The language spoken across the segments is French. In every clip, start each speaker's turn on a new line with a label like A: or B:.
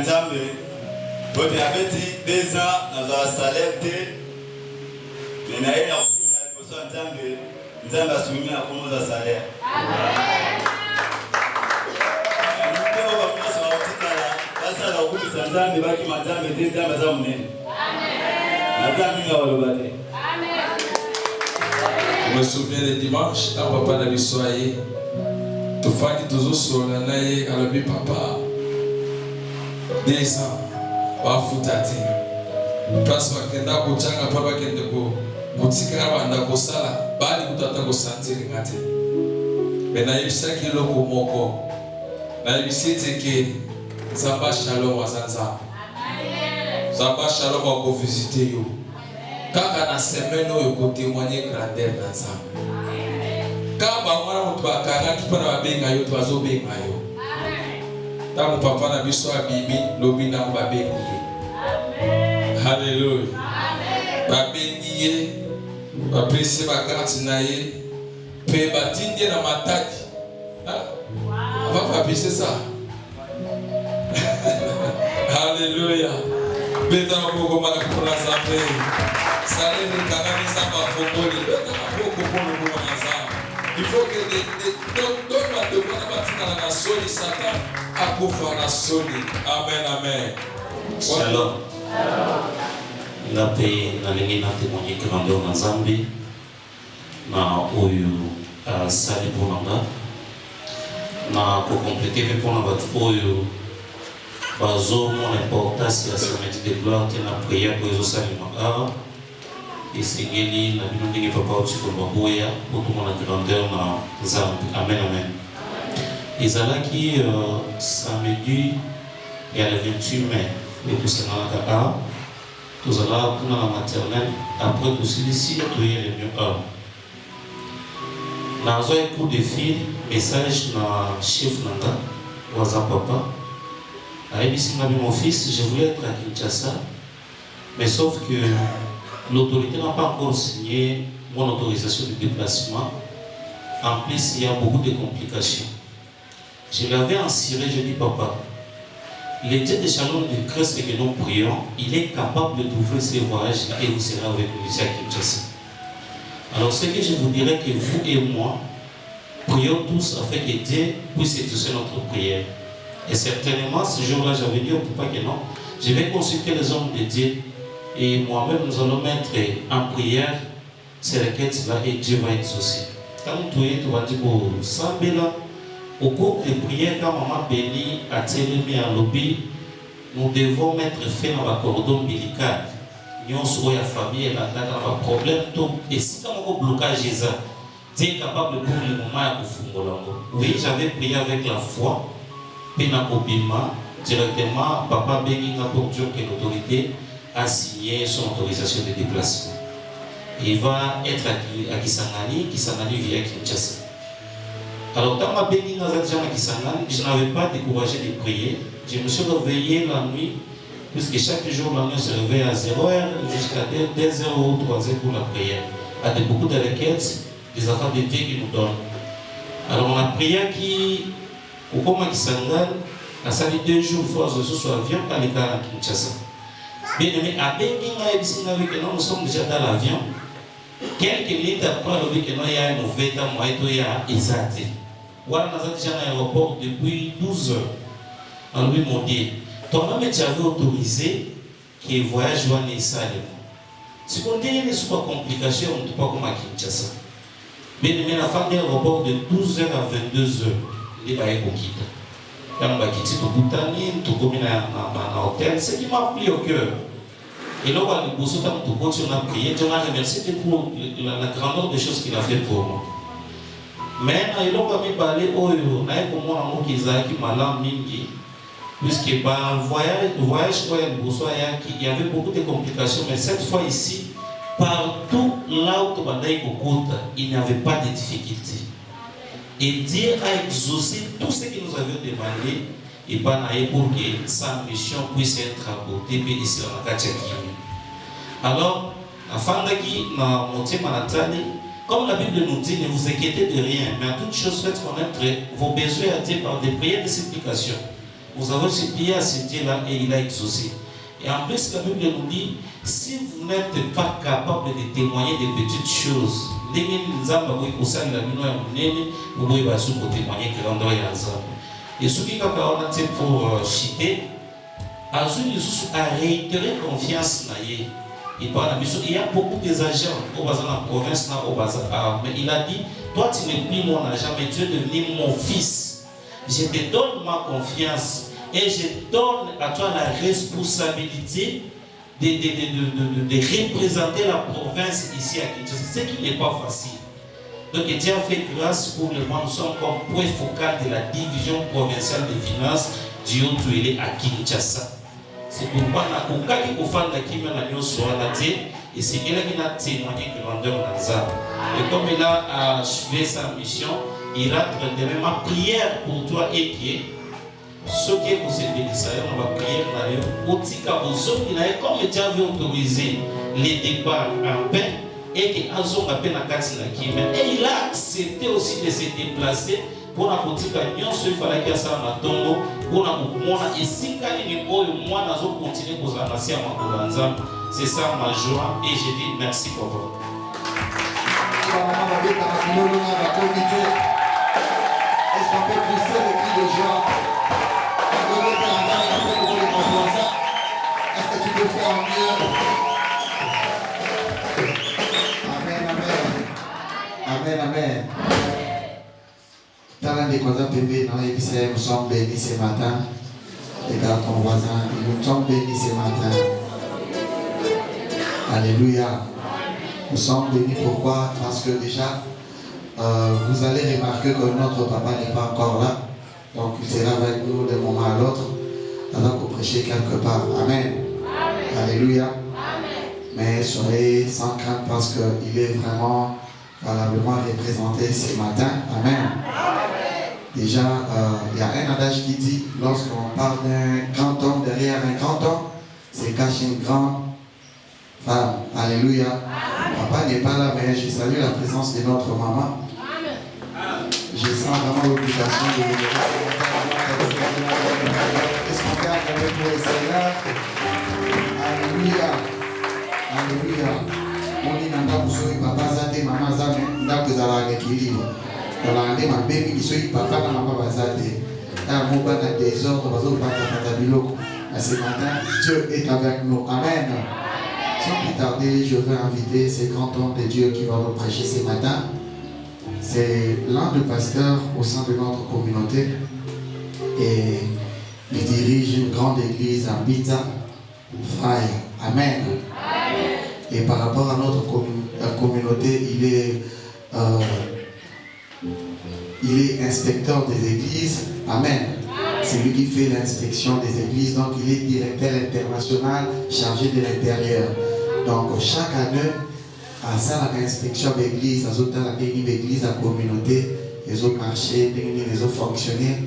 A: Nzambe. Bote abeti 2 ans dans la salaire te. Mais na yena ofina liboso Nzambe. Nzambe asumimi na komo za salaire. Amen. Ndio kwa mkosa wa utikala. Basa la ukubisa Nzambe baki Nzambe te Nzambe za munene. Amen. Nzambe ngawalobate.
B: Je me souviens le dimanche, quand papa n'a vu soyer, tout fait toujours sur la naïe, à l'objet papa. 2 ans, pas foutati. Parce que quand on a changa papa qui est de go, boutique à Rwanda ko sala, bali kutata ko sentir ngate. Mais na yebisa ki loko moko. Na yebisa que Zamba Shalom wazanza. Amen. Zamba Shalom wa ko visiter yo. Kaka na semaine oyo ko témoigner grandeur na Nzambe. Kaka ba mwana mutu bakanga kipana babenga yo twazo benga yo. Amen. Tangu papa na biso abibi lobi na babengi. Amen. Hallelujah. Amen. Babengi ye bapese bakati na ye pe batindi na mataki. Ah. Wow. Papa c'est ça. Hallelujah. Beta boko makapona Nzambe. Il faut que les Amen, amen.
C: Shalom. La paix, la ligne n'a témoigné que grandeur dans Zambie. Na oyu sali pour nanga. Na pour compléter pour nanga oyu bazo mon importance la semaine de gloire et la prière pour les sali nanga. Et Seigneur, la vie de papa aussi pour Baboya, pour tout le monde grandeur dans Zambie. Amen, amen. Et ça qui samedi et le 28 mai, et tout ça dans la tout ça là pour la maternelle, après tout celui-ci, tout est le mieux. Dans un coup de fil, message dans chef Nanga, Waza Papa. Avec mon fils, je voulais être à Kinshasa, mais sauf que l'autorité n'a pas encore signé mon autorisation de déplacement. En plus, il y a beaucoup de complications. Je l'avais ensiré, je dis papa, le Dieu de Shalom de Christ que nous prions, il est capable d'ouvrir ses voyages et vous serez avec nous ici à Kinshasa. Alors ce que je vous dirais que vous et moi, prions tous afin que Dieu puisse exaucer notre prière. Et certainement, ce jour-là, j'avais dit au papa que non, je vais consulter les hommes de Dieu. Et moi-même, nous allons mettre en prière ces requêtes là et Dieu va exaucer. Quand tu es, tu vas dire pour Sambela, au cours des prières, quand maman béni a télé à lobby, nous devons mettre fin à la cordon ombilical. Nous sommes la famille et la problème. Et si tu as un blocage, Dieu est capable pour le moment de faire. Oui, j'avais prié avec la foi. Directement, papa béni pour Dieu que l'autorité a signé son autorisation de déplacement. Il va être à Kisangani via Kinshasa. Alors, quand ma béni dans Kisangani, je n'avais pas découragé de prier. Je me suis réveillé la nuit, puisque chaque jour, la nuit se réveille à 0h jusqu'à 2h ou 3h pour la prière. Avec beaucoup de requêtes, des affaires de Dieu qui nous donnent. Alors, on a prié qui, au Koma Kisangani, a sali 2 jours, il faut que ce soit avion par les cas à Kinshasa. Bien aimé, nous sommes déjà dans l'avion. Quelques minutes après, il y a un mauvais temps, il y a Isate. Voilà, nous sommes déjà dans l'aéroport depuis 12 heures. Alors, ils m'ont dit, ton homme tu avais autorisé qu'il voyage à Nissalem. Si on dit qu'il n'y a pas de complications, on ne peut pas comme à Kinshasa. Bien aimé, la fin de l'aéroport de 12h à 22h, il va être quitter. Quand on va quitter tout Boutani, tout comme dans l'hôtel, ce qui m'a pris au cœur. Et là, on a prié, Dieu m'a remercié pour la grandeur des choses qu'il a fait pour moi. Mais il a parlé au il puisque le voyage, il y avait beaucoup de complications, mais cette fois ici, partout là où il n'y avait pas de difficultés. Et Dieu a exaucé tout ce que nous avions demandé et pour que sa mission puisse être abordée ici dans la Kachaki. Alors, afin de comme la Bible nous dit, ne vous inquiétez de rien, mais à toute chose faites connaître vos besoins à Dieu par des prières de supplication. Nous avons supplié à ce Dieu-là et il a exaucé. Et en plus, la Bible nous dit, si vous n'êtes pas capable de témoigner des petites choses, vous pouvez témoigner que l'endroit est ensemble. Et ce qui est pour chiter, à réitérer confiance. Il y a beaucoup d'agents au bazar dans la province, mais il a dit, toi tu n'es plus mon agent, mais tu es devenu mon fils. Je te donne ma confiance et je donne à toi la responsabilité de représenter la province ici à Kinshasa, ce qui n'est pas facile. Donc Dieu a fait grâce pour le moment, nous sommes comme point focal de la division provinciale des finances du Haut-Touélé à Kinshasa. C'est pourquoi on a et c'est qu'il a témoigné que l'endroit dans ça. Et comme il a achevé sa mission, il a traité ma prière pour toi et qui est ce qui est pour cette bénédiction, on va prier pour comme Dieu avait autorisé les départs en paix et qu'il a et il a accepté aussi de se déplacer pour la boutique à Nyon, il fallait qu'il y ait ça à Tongo, pour la boutique, et si il y a moi, nous continuer pour annoncer à ma. C'est ça ma joie et je dis merci pour vous.
D: Est-ce qu'on peut pousser le cri de joie? Est-ce que tu peux faire mieux? Amen, amen. Amen, amen. Nous sommes bénis ce matin. Regarde ton voisin, nous sommes bénis ce matin. Alléluia. Nous sommes bénis pourquoi? Parce que déjà, vous allez remarquer que notre papa n'est pas encore là. Donc il sera avec nous d'un moment à l'autre. Alors qu'on prêcher quelque part. Amen. Amen. Alléluia. Amen. Mais soyez sans crainte parce qu'il est vraiment valablement représenté ce matin. Amen. Amen. Déjà, il y a un adage qui dit, lorsqu'on parle d'un grand homme, derrière un grand homme, c'est caché une grande femme. Alléluia. Amen. Papa n'est pas là, mais je salue la présence de notre maman. Amen. Je sens vraiment l'obligation de vous dire. Est-ce qu'on garde avec le Seigneur? Alléluia. Alléluia. On dit que papa zate, maman zate, ndaku zala l'équilibre. Dans la année, ma bébé qui soit papa na maman bazate. Dans mon bas dans des ordres, bazo pata biloko. Mais ce matin, Dieu est avec nous. Amen. Sans plus tarder, je veux inviter ces grands hommes de Dieu qui vont nous prêcher ce matin. C'est l'un des pasteurs au sein de notre communauté et il dirige une grande église en Pizza, Frère. Amen. Et par rapport à notre communauté, il est inspecteur des églises. Amen. C'est lui qui fait l'inspection des églises, donc il est directeur international chargé de l'intérieur. Donc chaque année, à ça, l'inspection d'église, à l'église, à la communauté, les autres marchés, les autres fonctionnaires.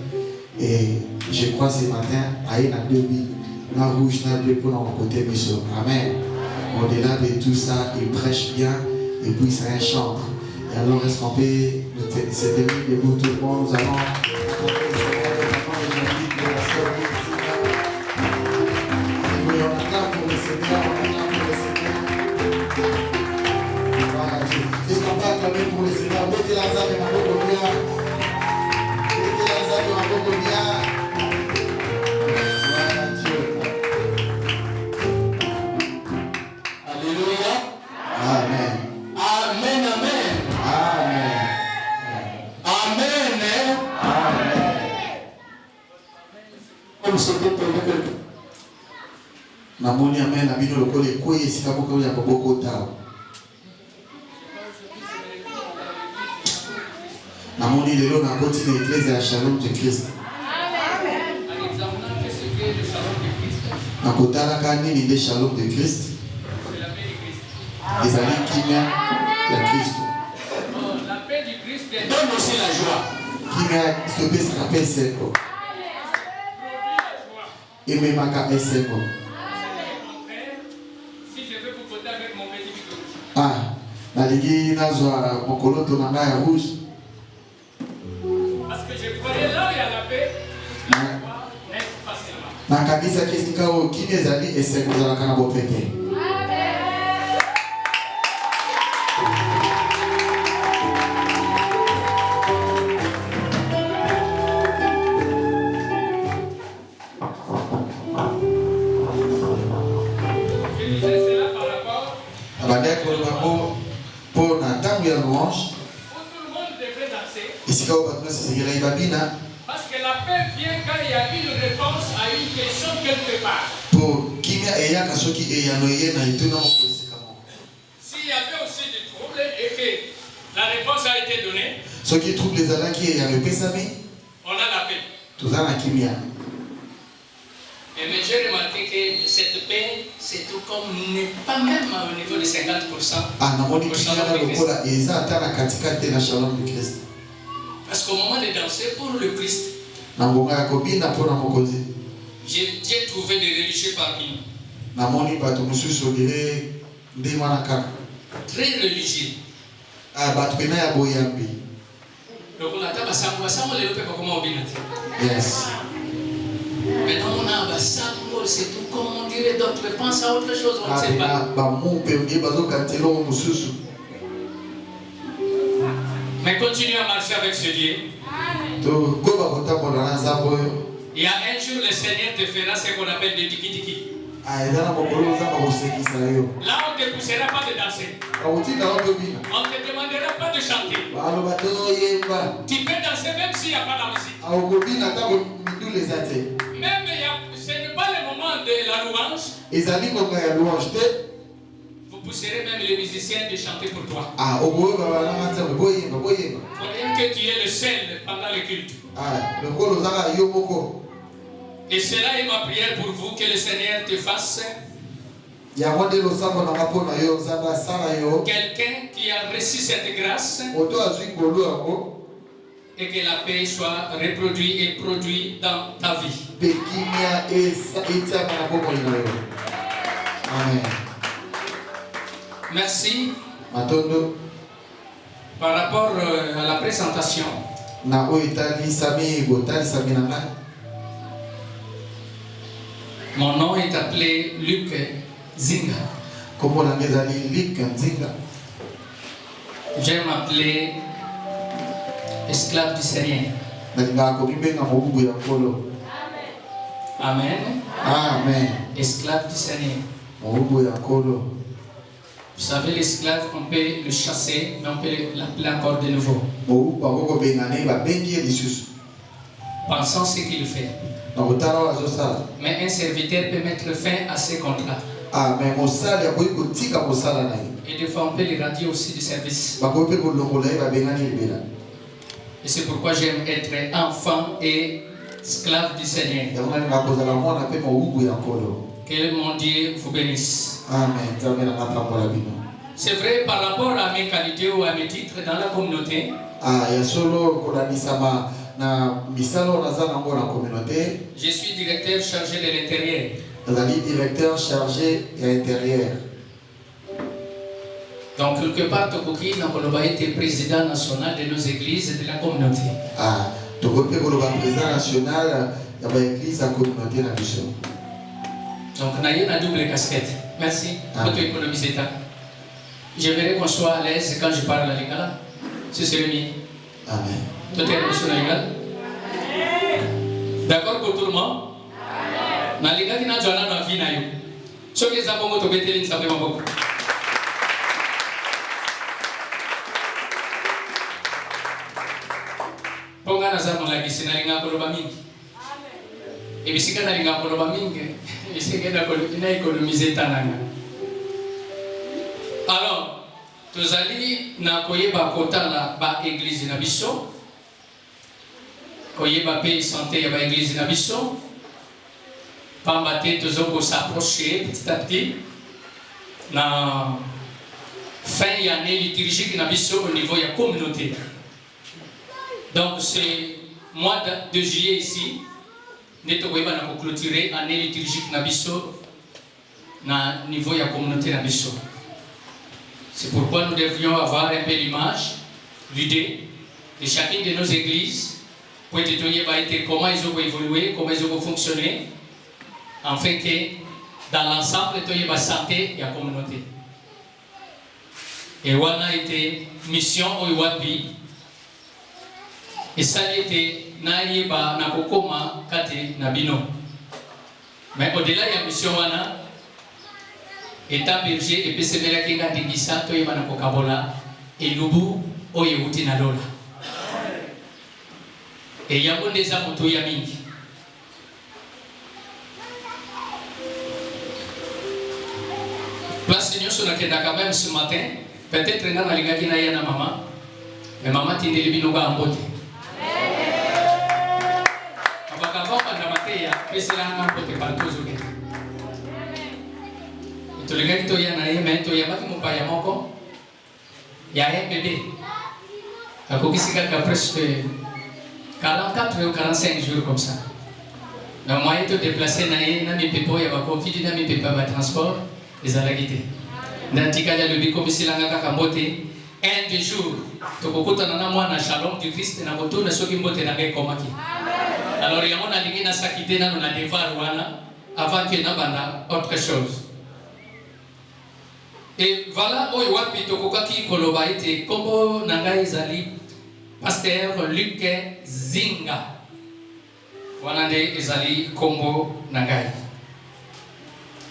D: Et je crois ce matin, à une à 2000, la rouge, la bleue pour notre côté, monsieur. Amen. Au-delà de tout ça, il prêche bien et puis c'est un chantre. Et alors, est-ce qu'on peut se tenir debout tout le monde? Nous allons. Est-ce qu'on peut acclamer pour le Seigneur? Mettez la zappe et ma boconia. Mettez la zappe et ma boconia. Voilà Dieu. Alléluia. Amen. Amen, amen. Amen. Amen. Amen. Comme c'était prévu. Namoni amen na bino lokole koye sika boka ya boko ta. Namoni lelo na koti de l'église à Shalom de Christ. Amen. Na kotala kani ni de Shalom de Christ. Les amis qui m'aiment la Christ.
E: La paix du Christ donne aussi la joie.
D: Qui m'aime stopper sa paix seko. Et me maka seko. Ah, nalingi nazwa mokoloto na ngai ya rouge.
E: Parce que je croyais là où il y a la paix, la joie n'est pas
D: Na kanisa kesika o kimia ezali esengo kana bopete. Pour la table de louange, parce
E: que la paix vient quand il y a une réponse à une question quelque part. S'il y avait aussi des troubles et que la réponse a été donnée, on a la paix. Mais j'ai remarqué que cette paix, c'est tout comme n'est pas même au niveau de 50%. Parce qu'au moment de danser pour le Christ, j'ai trouvé des religieux parmi nous. Très religieux.
D: Yes.
E: Maintenant on a Bassango, c'est tout comme on dirait, d'autres pensent à autre chose, on ne sait pas. Mais continue à marcher avec ce Dieu. Il y a un jour le Seigneur te fera ce qu'on appelle des tiki-tiki. Là on ne te poussera pas de danser. On ne te demandera pas de chanter. Tu peux danser même s'il n'y a pas de musique. Même ce n'est pas le moment de la louange. Vous pousserez même les musiciens de chanter pour toi. Pour que tu es le seul pendant le culte. Et cela est ma prière pour vous, que le Seigneur te fasse quelqu'un qui a reçu cette grâce et que la paix soit reproduite et produite dans ta vie.
D: Amen.
E: Merci. Par rapport à la présentation, mon nom est appelé Luc Zinga. J'aime m'appeler esclave du Seigneur. Amen.
D: Amen.
E: Esclave du Seigneur. Vous savez, l'esclave, on peut le chasser, mais on peut l'appeler encore de nouveau. Pensant ce qu'il fait. Mais un serviteur peut mettre fin à ses contrats. Et des fois, on peut les radier aussi du service. Et c'est pourquoi j'aime être enfant et esclave du Seigneur. Que mon Dieu vous bénisse.
D: Amen.
E: C'est vrai par rapport à mes qualités ou à mes titres dans la communauté. Je suis directeur chargé de l'intérieur.
D: Directeur chargé de l'intérieur.
E: Donc quelque part, Tokoki n'a été président national de nos églises et de la communauté.
D: Président national de l'église et de la communauté.
E: Donc on a une double casquette. Merci pour économiser ça. J'aimerais qu'on soit à l'aise quand je parle à l'Ingala. Ce serait mieux.
D: Amen.
E: Tout est reçu à l'Ingala. D'accord pour tout le monde? Na l'Ingala qui n'a jamais dans la vie na yo. Ce que ça bongo to betelin ça vraiment beaucoup. Ponga na zamu la gisi na l'Ingala koloba mingi. Et bisika na l'Ingala koloba mingi. Bisika na économiser tananga. Alors, tozali na koyeba kota la ba église na biso. Koyeba pe santé ya ba église na biso. Pamba te tozoko s'approcher petit à petit na fin ya année liturgique na biso au niveau ya communauté. Donc c'est mois de juillet ici. Neto koyeba na clôturer année liturgique na biso na niveau ya communauté na biso. C'est pourquoi nous devrions avoir un peu l'image, l'idée de chacune de nos églises pour être comment ils ont évolué, comment ils ont fonctionné afin que dans l'ensemble, il y ait la santé et la communauté. Et on a été mission au Iwapi. Et ça a été naïba na kokoma kate nabino. Mais au-delà de la mission, étant berger et puis c'est là qu'il y a des guissats, il y a des kokabola et lubu au Yewuti na lola. Et il y a des amoutous yamingi. Place de nous sur la quand même ce matin. Peut-être que nous avons dit à maman, mais maman t'a dit que nous avons voté. Avant de mater, il y a un voté par tous les gens. Tu les gars qui ont mais tu y a pas qui m'ont pas yamoko. Il y a un bébé. À côté c'est presque 44 ou 45 jours comme ça. Mais moi je te déplacer na mi pepo ya ba conflit na mi pepo ba transport les alaguité. Nantika ya le comme si langa kambote un des jours tokokuta na mwana shalom du Christ na koto na soki mbote na ngai komaki. Alors il y a mon aligné na sakité na na devoir wana avant que na banda autre chose. Et voilà oyo wapi tokokaki koloba ite kombo na ngai zali pasteur Luc Zinga. Wanande ezali kombo na ngai.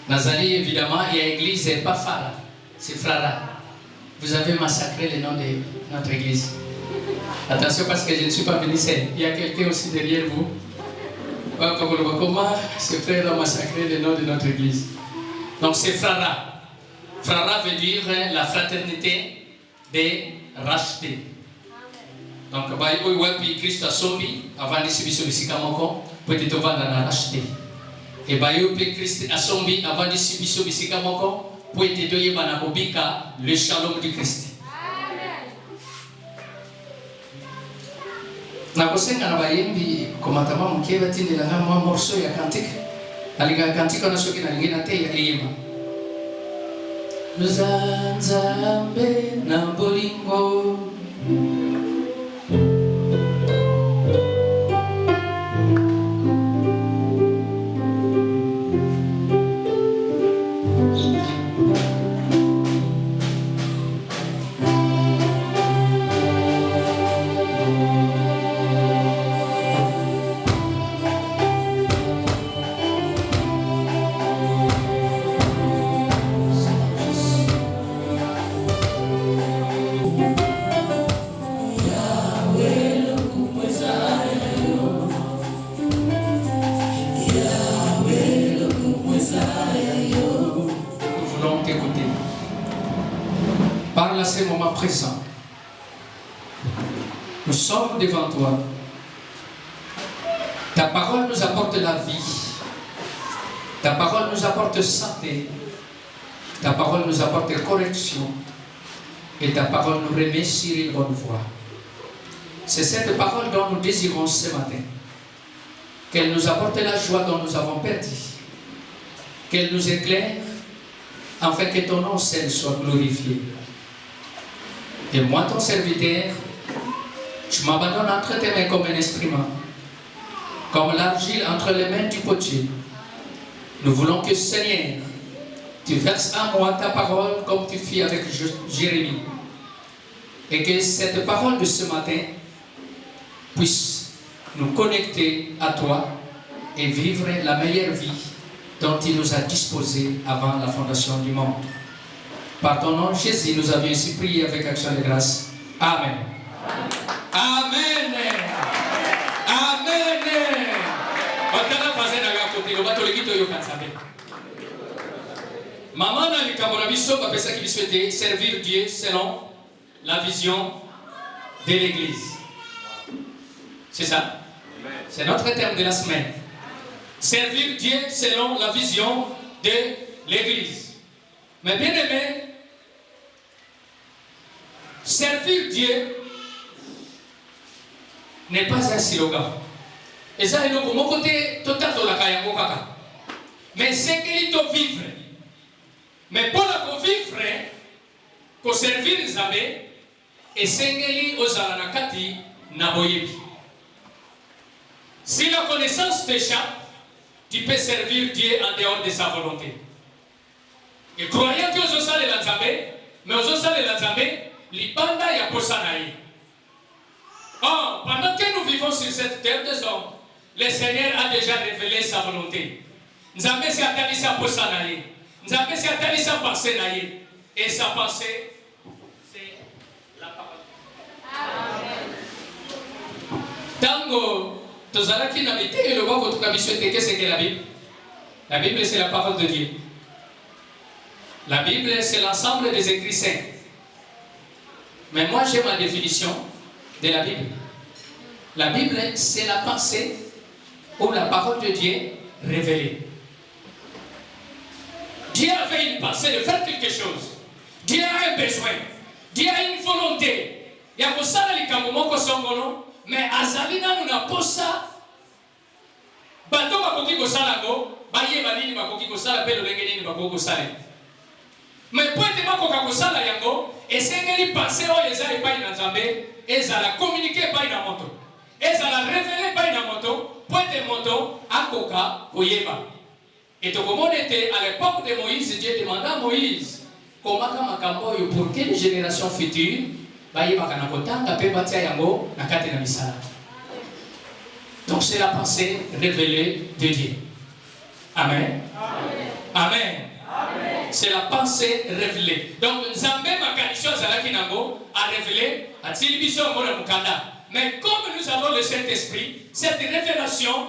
E: Nazali évidemment il y a église pas Fara, c'est Frara. Vous avez massacré le nom de notre église. Attention parce que je ne suis pas venu seul. Il y a quelqu'un aussi derrière vous. Comment ce frère a massacré le nom de notre église. Donc c'est Frara. Frara veut dire la fraternité des rachetés. Donc, il Christ a sombi avant de subir ce kamoko peut-être vendre la racheter. Et Christ a sombi avant de subir ce kamoko peut-être le shalom du Christ. Nakosenga na bayembi komatama mukeba tindi na ngama morceau ya cantique. Aliga cantique na soki na lingina te ya eyema. Nzambe na bolingo ces moments présents. Nous sommes devant toi. Ta parole nous apporte la vie. Ta parole nous apporte santé. Ta parole nous apporte correction. Et ta parole nous remet sur une bonne voie. C'est cette parole dont nous désirons ce matin. Qu'elle nous apporte la joie dont nous avons perdu. Qu'elle nous éclaire afin que ton nom seul soit glorifié. Et moi, ton serviteur, je m'abandonne entre tes mains comme un instrument, comme l'argile entre les mains du potier. Nous voulons que, Seigneur, tu verses en moi ta parole comme tu fis avec Jérémie. Et que cette parole de ce matin puisse nous connecter à toi et vivre la meilleure vie dont il nous a disposé avant la fondation du monde. Par ton nom, Jésus, nous avions ainsi prié avec action de grâce. Amen. Amen. Amen. Maman n'a pas souhaité servir Dieu selon la vision de l'Église. C'est ça? C'est notre terme de la semaine. Servir Dieu selon la vision de l'Église. Mais bien aimé, servir Dieu n'est pas un slogan. Et ça, c'est mon côté total de la Kayango Kaka. Mais c'est qu'il faut vivre. Mais pour la vivre, pour servir les amis, et c'est aux Alanakati Naboyebi. Si la connaissance t'échappe, tu peux servir Dieu en dehors de sa volonté. Et croyant que vous allez l'ensemble, mais vous allez l'ensemble, l'ibanda ya posanaï. Or, pendant que nous vivons sur cette terre des hommes, le Seigneur a déjà révélé sa volonté. Nous avons essayé de sa posanaï. Nous avons essayé de sa pensée naïe. Et sa pensée, c'est la parole. Amen. Tango, tozalaki na mite et le bon votre mission était qu'est-ce que la Bible? La Bible c'est la parole de Dieu. La Bible c'est l'ensemble des écrits saints. Mais moi j'ai ma définition de la Bible. La Bible c'est la pensée ou la parole de Dieu révélée. Dieu avait une pensée de faire quelque chose. Dieu a un besoin. Dieu a une volonté. Il y a ça dans les camomoko songono. Mais azalina nous n'a pas ça. Bato bakoki ko sala go, baye banini bakoki ko sala pelo lengeni bakoki ko sala. Mais pour être bakoka ko sala yango, esengeli penser o eza epai na Nzambe, ezala communiquer epai na moto. Ezala révéler epai na moto, pour être moto akoka koyeba. Et donc comme on était à l'époque de Moïse, Dieu demanda à Moïse comment makambo yo pour que les générations futures donc c'est la pensée révélée de Dieu. Amen. Amen. Amen. Amen. C'est la pensée révélée. Donc Nzambe makanisho zalaki nango a révélé a tilibisho ngona mukanda. Mais comme nous avons le Saint-Esprit, cette révélation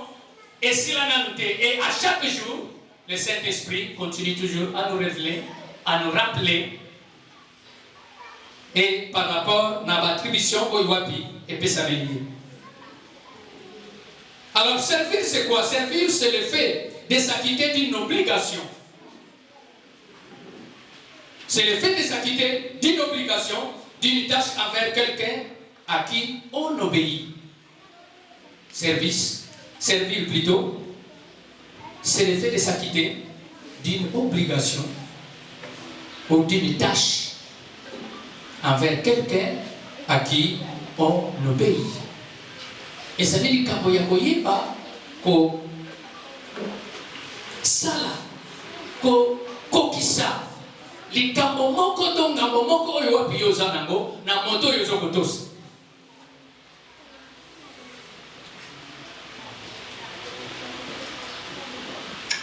E: est si la nanouté et à chaque jour le Saint-Esprit continue toujours à nous révéler, à nous rappeler. Et par rapport à l'attribution au Iwapi et Pessamelier. Alors, servir, c'est quoi? Servir, c'est le fait de s'acquitter d'une obligation. C'est le fait de s'acquitter d'une obligation, d'une tâche envers quelqu'un à qui on obéit. Servir plutôt, c'est le fait de s'acquitter d'une obligation ou d'une tâche envers quelqu'un à qui on obéit. Et ça veut dire que ko sala ko kisa likambo moko to ngambo moko oyo wapi yoza nango na moto yozo kotosa.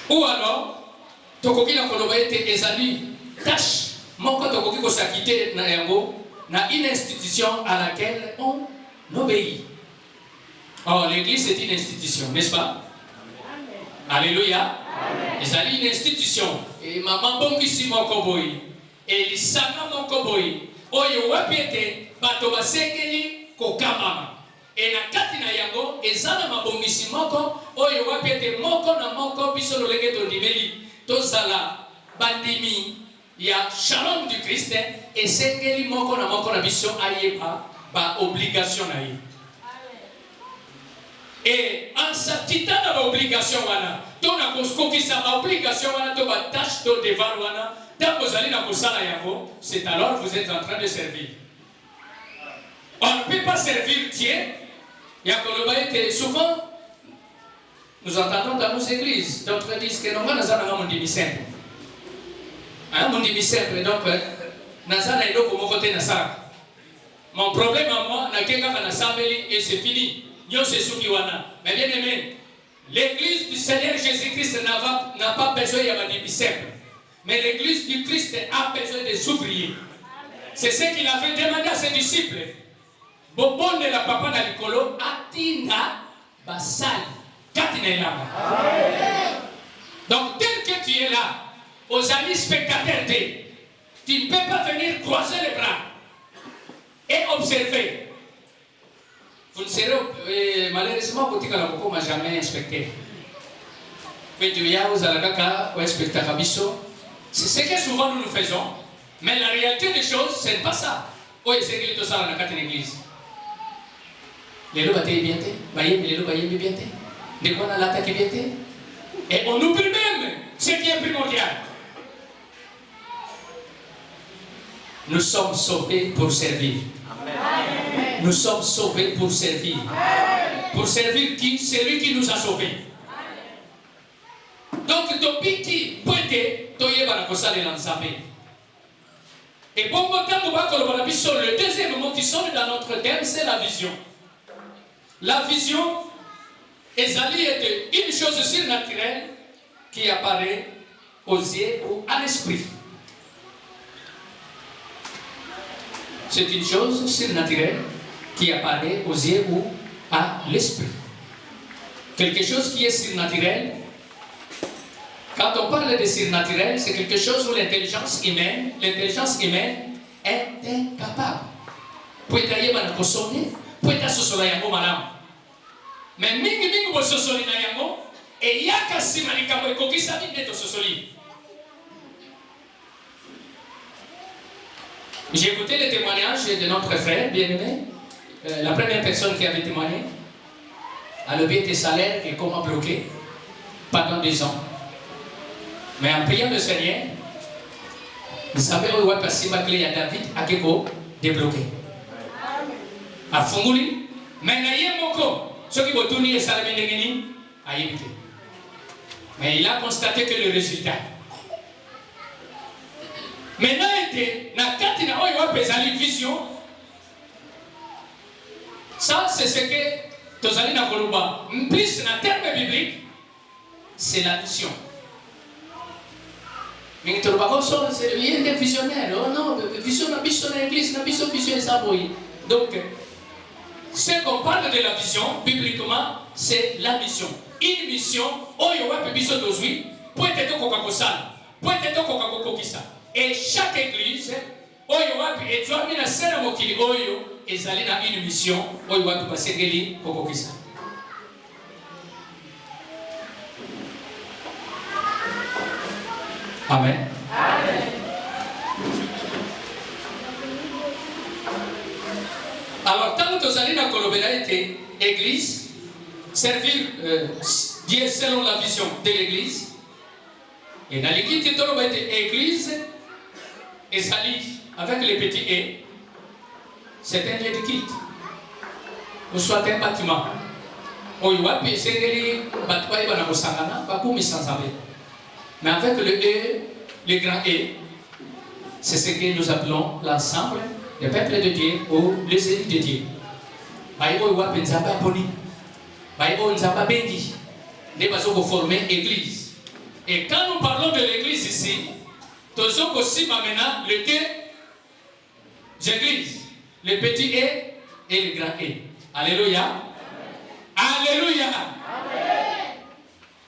E: Ou alors tokoki na koloba ete ezali tâche moko tokoki ko s'acquitter na yango na une institution à laquelle on obéit. Or l'église c'est une institution, n'est-ce pas? Amen. Alléluia. Ezali une institution. Et maman bongisi moko boy. Et lisanga moko boy. Oyo wapiete bato basengeli kokamama. Et na kati na yango ezala mabongisi moko oyo wapiete moko na moko biso lolenge tondimeli tozala bandimi ya shalom du Christ et sengeli moko na biso ayeba ba obligation na ye. Et en s'acquittant de l'obligation wana, to na koskokisa ba obligation wana to ba tâche to devoir wana, tant que vous allez na kosala yango, c'est alors vous êtes en train de servir. On ne peut pas servir Dieu. Souvent, nous entendons dans nos églises, d'autres disent que nous avons un monde simple. Un monde simple, donc, mon problème à moi, et c'est fini. Mais bien aimé, l'église du Seigneur Jésus-Christ n'a pas besoin de simple. Mais l'église du Christ a besoin des ouvriers. C'est ce qu'il avait demandé à ses disciples. Bobon de la papa na likolo atinda basali katina elanga. Donc tel que tu es là, aux amis spectateurs, tu ne peux pas venir croiser les bras et observer. Vous ne serez malheureusement Botika la Boko m'a jamais inspecté. C'est ce que souvent nous faisons, mais la réalité des choses, ce n'est pas ça. Oh, c'est que tout ça dans la église. Les lois étaient bien, les lois étaient bien, les lois l'attaquent bien, et on oublie même ce qui est primordial. Nous sommes sauvés pour servir. Amen. Nous sommes sauvés pour servir. Amen. Pour servir qui? Celui qui nous a sauvés. Amen. Donc, topiki, poete, toyeba na kosale lanzambe. Et bon, le deuxième mot qui sonne dans notre thème, c'est la vision. La vision, Ezali est une chose surnaturelle qui apparaît aux yeux ou à l'esprit. C'est une chose surnaturelle qui apparaît aux yeux ou à l'esprit. Quelque chose qui est surnaturel. Quand on parle de surnaturel, c'est quelque chose où l'intelligence humaine est incapable. Peut-être na kosone, peut-être sosola yango malam. Mais mingi bo sosoli na yango et yaka simalika bo kokisa binde to sosoli. J'ai écouté le témoignage de notre frère bien-aimé, la première personne qui avait témoigné. A levé tes salaires et comment bloquer pendant 2 ans. Mais en priant le Seigneur, vous savez où est passé ma clé à David à Keko débloqué. À Funguli, mais n'ayez moko, ceux qui vont tourner et salamé d'Engeni, a évité. Mais il a constaté que le résultat. Maintenant, na katina oyo pesali vision. Ça, c'est ce que Tozali na Koloba. Plus na terme biblique, c'est la mission. Mais tu vas c'est il est visionnaire. Oh non, vision na biso na église, na biso vision ça boy. Donc, ce qu'on parle de la vision, bibliquement, c'est la mission. Une mission, oyo wapi biso tozui, peut-être kokakosala, peut-être kokakokokisa. Et chaque église, oyo wapi et tu as mis la scène mokili oyo ezali na une mission, oyo wapi basengeli kokokisa. Amen. Amen. Alors, tant que tu as kolobela été église, servir Dieu selon la vision de l'église, et dans l'église, tu as été église, et sali avec les petits et, c'est un lieu de culte. Ou soit un bâtiment. Oyoapi, c'est que batwa ibana kosangana, bakumi sans arrêt. Mais avec le E, le grand E, c'est ce que nous appelons l'ensemble des peuples de Dieu ou les élus de Dieu. Baïbo Wapen Zaba Boni, Baïbo Nzaba Bengi, les bases pour former église. Et quand nous parlons de l'église ici, tous ceux aussi maintenant le deux églises, le petit E et le grand E. Alléluia. Alléluia.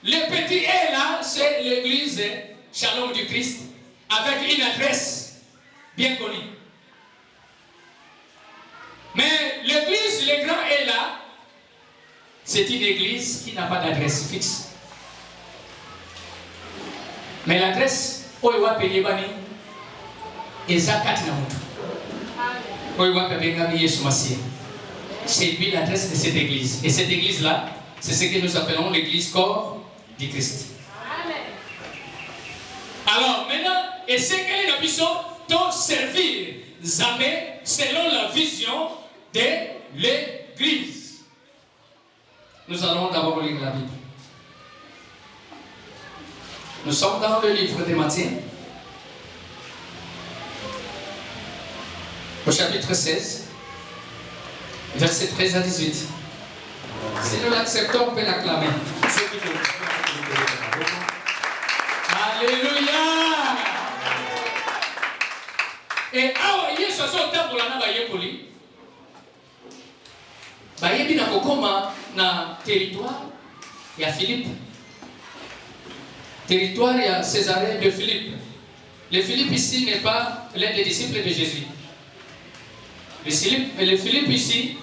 E: Le petit E là, c'est l'église Shalom du Christ avec une adresse bien connue. Mais l'église, le grand E là, c'est une église qui n'a pas d'adresse fixe. Mais l'adresse, Oiwa Peyebani, Ezakat Namutu. Oiwa Peyebani Yesu Massia. C'est lui l'adresse de cette église. Et cette église-là, c'est ce que nous appelons l'église corps du Christ. Amen. Alors maintenant, et c'est quelle est la mission de servir Zamé selon la vision de l'église. Nous allons d'abord lire la Bible. Nous sommes dans le livre des Matthieu, au chapitre 16, versets 13 à 18. Si nous l'acceptons, on peut l'acclamer. Alléluia! Et awa Yesu azotambola na bayekoli. Bayebi na kokoma na territoire ya Philippe. Territoire ya Césarée de Philippe. Le Philippe ici n'est pas l'un des disciples de Jésus. Le Philippe ici,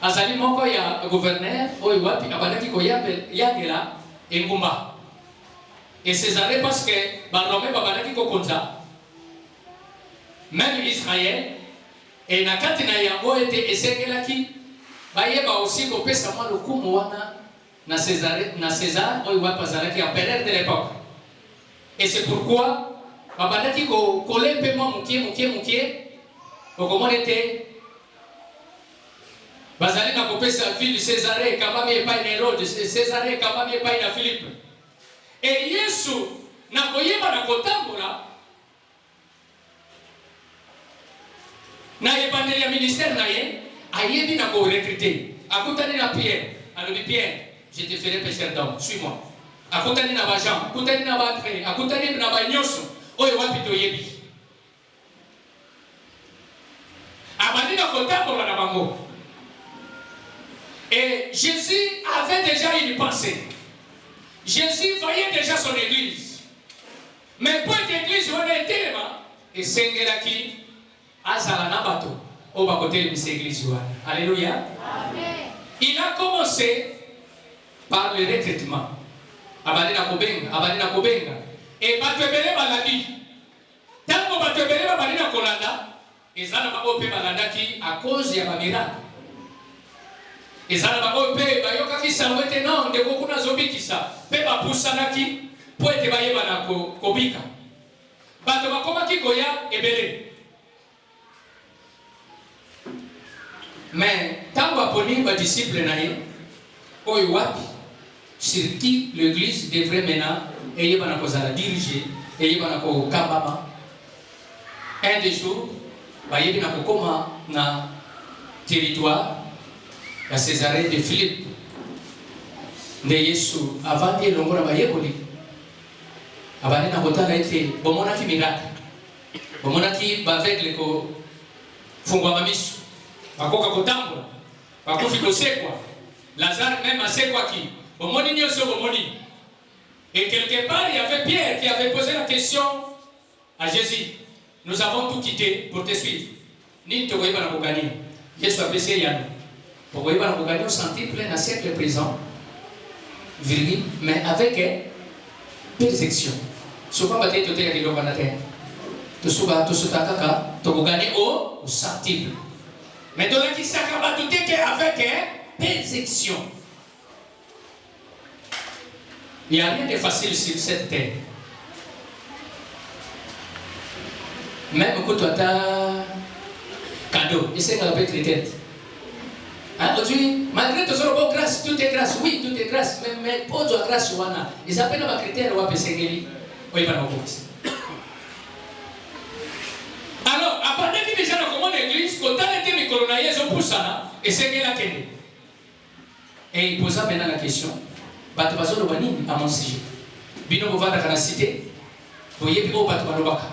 E: azali moko ya gouverneur oyo wapi abandaki koyangela engumba. Et Césarée parce que Baromé babandaki kokonza. Même Israël, et nakati na yango ete esengelaki bayeba aussi kopesa mwa lokumu wana na César oyo wapi azalaki empereur de l'époque. Et c'est pourquoi babandaki kolempe mwa mukie okomona ete bazali na kopesa ville Césarée kabami epai na Hérode, Césarée kabami epai na Philippe. Et Yesu na koyeba na kotambola na ebandeli ya ministère na ye ayebi na ko recruter akutani na Pierre alobi Pierre je te ferai pécheur d'homme suis-moi akutani na ba Jean akutani na ba André akutani na ba nyonso oyo wapi toyebi abandi na kotambola na bango. Et Jésus avait déjà une pensée. Jésus voyait déjà son église. Mais pour cette église, on est tellement. Et Sengelaki, Azalana Bato, au bas côté de cette église. Alléluia. Amen. Il a commencé par le recrutement. Abadina Kobenga. Et Batwebele Baladi. Tant que Batwebele Balina Kolanda, et Zana Baope Balanda qui, à cause de la miracle. Ezana ba ope ba yoka ki sangwete non de kokuna zobiki sa pe ba pusanaki po ete ba yeba na kobika bato ba koma ki koya ebele mais tango aponi ba disciple na ye oyo wapi sur qui l'église devrait maintenant eyeba na kozala diriger eyeba na ko kambama un des jours ba yebi na kokoma na territoire à Césarée de Philippe de Yesu avant de l'ongora bayekoli abandi na kotala ete bomona ki miracle bomona ki baveugle ko fungwa mamisu bakoka kotambola bakofi kosekwa Lazare même asekwa ki bomoni nyonso bomoni. Et quelque part il y avait Pierre qui avait posé la question à Jésus, nous avons tout quitté pour te suivre ni te voyez pas na kokani Yesu a baissé yano. Pourquoi il va nous gagner au sentir plein à siècle présent, virgule, mais avec persécution. Souvent, il y a des gens qui ont gagné au sentir. Mais dans la qui s'accaba tout est avec persécution. Il n'y a rien de facile sur cette terre. Même quand tu as cadeau, il sait qu'on peut traiter. Aujourd'hui, malgré tout ça, grâce, tout est grâce, oui, tout est grâce, mais pour la grâce, ils appellent ma critère, ou oui, pas alors, après que les gens ont l'église, quand on a été colonisé, ils ont poussé ça, et c'est la kende. Et il posa maintenant la question, Batubazo Lobani à mon sujet. Bino Bovada dans la cité, vous voyez, Bibo Batubalobaka.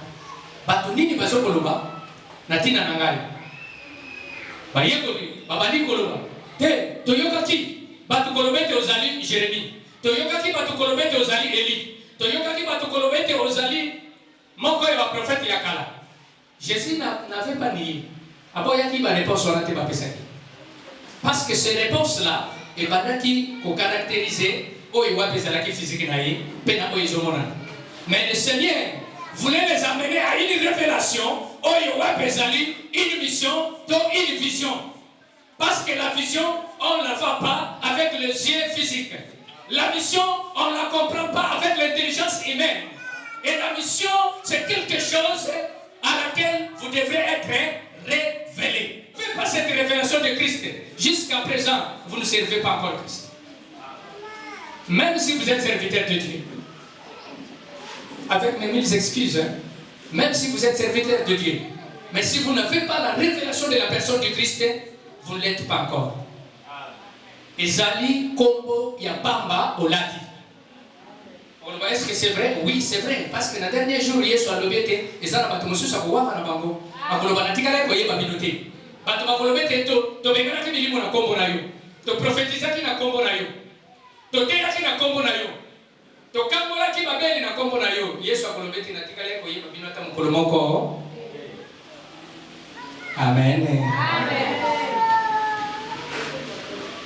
E: Batunini Bazo Koloba, Natina Nangai. Bayekoli, babali koloba. Te, toyoka ki, batu kolobete ozali Jérémie. Toyoka ki batu kolobete ozali Élie. Toyoka ki batu kolobete ozali moko ya prophète yakala. Jésus n'avait pas nié. Aboya ki ba réponse on a te ba pesaki. Parce que ces réponses-là, et banaki ko caractériser o iwa pesalaki physique na ye, pena o izomona. Mais le Seigneur voulait les amener à une révélation, une mission, une vision. Parce que la vision, on ne la voit pas avec les yeux physiques. La mission, on ne la comprend pas avec l'intelligence humaine. Et la mission, c'est quelque chose à laquelle vous devrez être révélé. Faites pas cette révélation de Christ. Jusqu'à présent, vous ne servez pas encore Christ. Même si vous êtes serviteur de Dieu. Avec mes 1000 excuses, même si vous êtes serviteur de Dieu, mais si vous n'avez pas la révélation de la personne du Christ, vous ne l'êtes pas encore. Ezali Kombo Yabamba Olati. Est-ce que c'est vrai? Oui, c'est vrai. Parce que dans le dernier jour, Yesu a lobé, Ezala Batumosu Sakouama Nabango, Akolobanatikalet, Oye Babinote. Batumakolobete, to Benaki Milimu na Kombo na yo, to prophétisaki na Kombo na yo, to Teaki na Kombo na yo. Tokambola ki babeli na kombo na yo Yesu akolobeti na tikale ko yeba bino ta mukolomoko. Amen. Amen.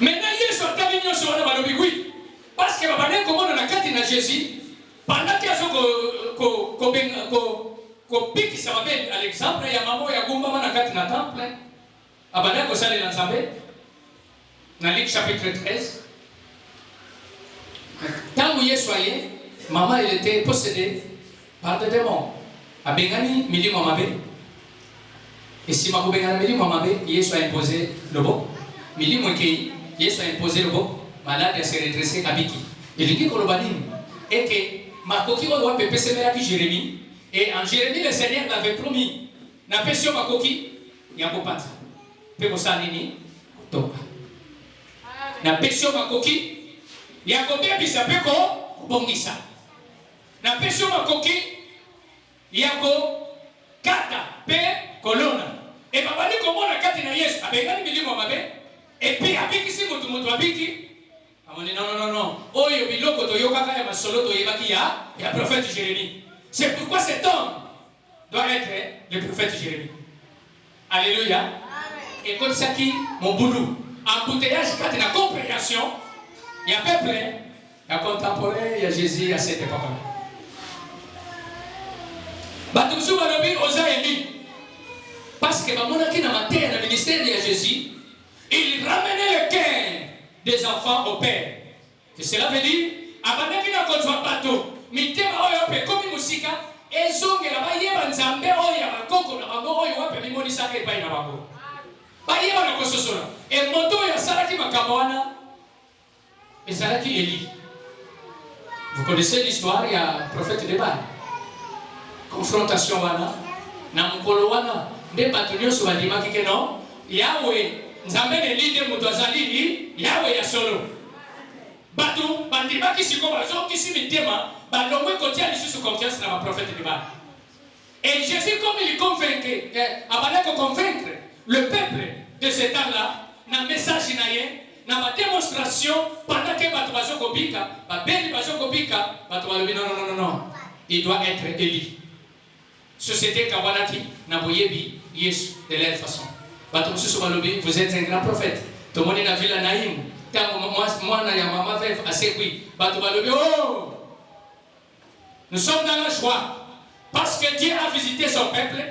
E: Maintenant Yesu atabi nyoso wana balobi oui parce que babane komona na kati na Jésus pendant que azo ko piki sa babeli à l'exemple ya mamo ya gumba na kati na temple abana ko sale na Nzambe na Luc chapitre 13. Tant que Yesu aye, maman elle était possédée par des démons. A Bengani Mili Mamabe. Et si ma Bengani Mili Mamabe, Yesu a imposé le bon. Mili Moki, Yesu a imposé le bon. Malade a se redressé à Biki. Il dit que le banin et que ma coquille doit péper qui Jérémie. Et en Jérémie, le Seigneur l'avait promis. Na pesio ma coquille, il y a un copain. Pego salini, toba. Na pesio ma coquille, il y a un copain qui s'appelle Bongisa. Na pesio ma coquille, il y a un kata, pe, colonna. Et ma bali comme on a kati na yes, avec un million de mabe. Et puis avec ici, mon abiki. Non. Oh, il y a biloko to yokaka ya masolo to yebaki ya prophète Jérémie. C'est pourquoi cet homme doit être le prophète Jérémie. Alléluia. Et comme ça qui, mon boulot, embouteillage, quand il y a compréhension, il y a peuple, il y a contemporain, il y a Jésus à cette époque-là. Batumsu Balobi osa Élie. Parce que mon aki na matin, le ministère de Jésus, il ramenait le cœur des enfants au Père. Et cela veut dire, abandaki na konzwa bateau, mitema oyo pe komi musika, ezongela bayeba nzambe oyo ya bakoko na bango oyo wape mimonisa epai na bango. Bayeba na kososola. Et moto oyo asalaki makambo wana, ezalaki Élie. Vous connaissez l'histoire, il y a un prophète de Baal. Confrontation wana, na mukolo wana, nde bato nyonso bandimaki ke non, Yahweh, nzambe nelinde moto azali, Yahweh ya solo. Bato bandimaki siko bazokisi mitema, balongwe kotia lisusu confiance na ma prophète de Baal. Et Jésus, comme il convainquait, abandonne convaincre le peuple de ce temps-là, na message naye, na ma démonstration, pendant que bato bazokobika, babeli bazokobika, bato balobi non, il doit être Élie. Société Kawanaki, Naboyebi, Yesu, de leur façon. Bato Moussou balobi, vous êtes un grand prophète. Tout le monde est dans la ville à Naïm. Moi, na ya maman veuve à Sekui. Bato balobi, oh! Nous sommes dans la joie. Parce que Dieu a visité son peuple.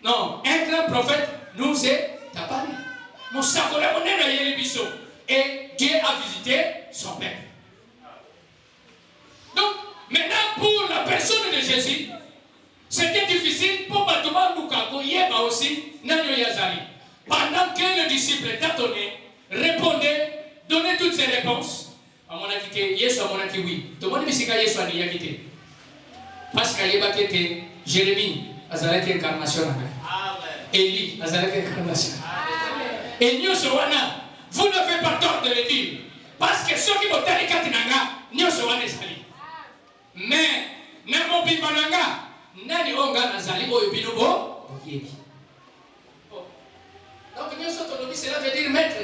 E: Non, un grand prophète nous est apparu. Et Dieu a visité son peuple. Donc, maintenant, pour la personne de Jésus, c'était difficile pour Batouba Lukako, Yeba aussi, Nanyo Yazali. Pendant que le disciple tâtonnait, répondait, donnait toutes ses réponses, à mon avis, Yesu, à mon avis, oui. Tout le monde dit que Yesu a dit. Parce qu'il y a été Jérémie, Azalek incarnation. Élie, Azalek incarnation. Et nous, vous ne faites pas tort de le dire. Parce que ceux qui vont aller Katinanga, nous sommes les alliés. Mais, Namo Bibananga, Nani Onga Nazali, Oyobinubo, Yebi. Donc, nous sommes dit, cela veut dire maître.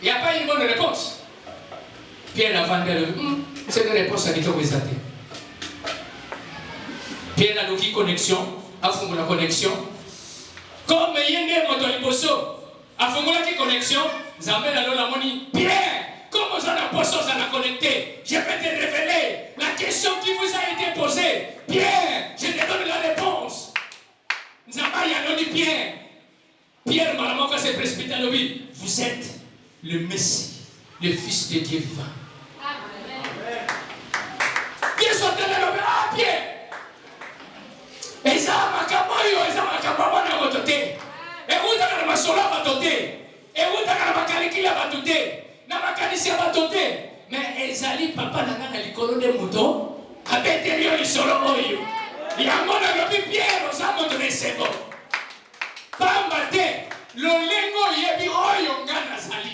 E: Il n'y a pas une bonne réponse. Pierre a vendu le. C'est une réponse à l'État. Pierre a dit connexion, a fait la connexion. Comme Yende Motoliboso a fait la connexion, Zambel a la moni. Pierre, comme vous en avez connecté, je vais te révéler la question qui vous a été posée. Pierre, je te donne la réponse. Zambel a dit Pierre. Pierre Malamoka s'est précipité à l'objet. Vous êtes le Messie, le Fils de Dieu vivant. Pierre soit allé à l'objet. Ah, Pierre! Eza makamoyo, eza makamabana botote. Ewuta kana masola batote. Ewuta kana makalikila batote. Na makanisi batote. Mais ezali papa nanga na likolo de moto. Abete lio lisolo oyo. Yango na lobi Pierre osamo to nesebo. Pamba te lolengo yebi oyo ngana zali.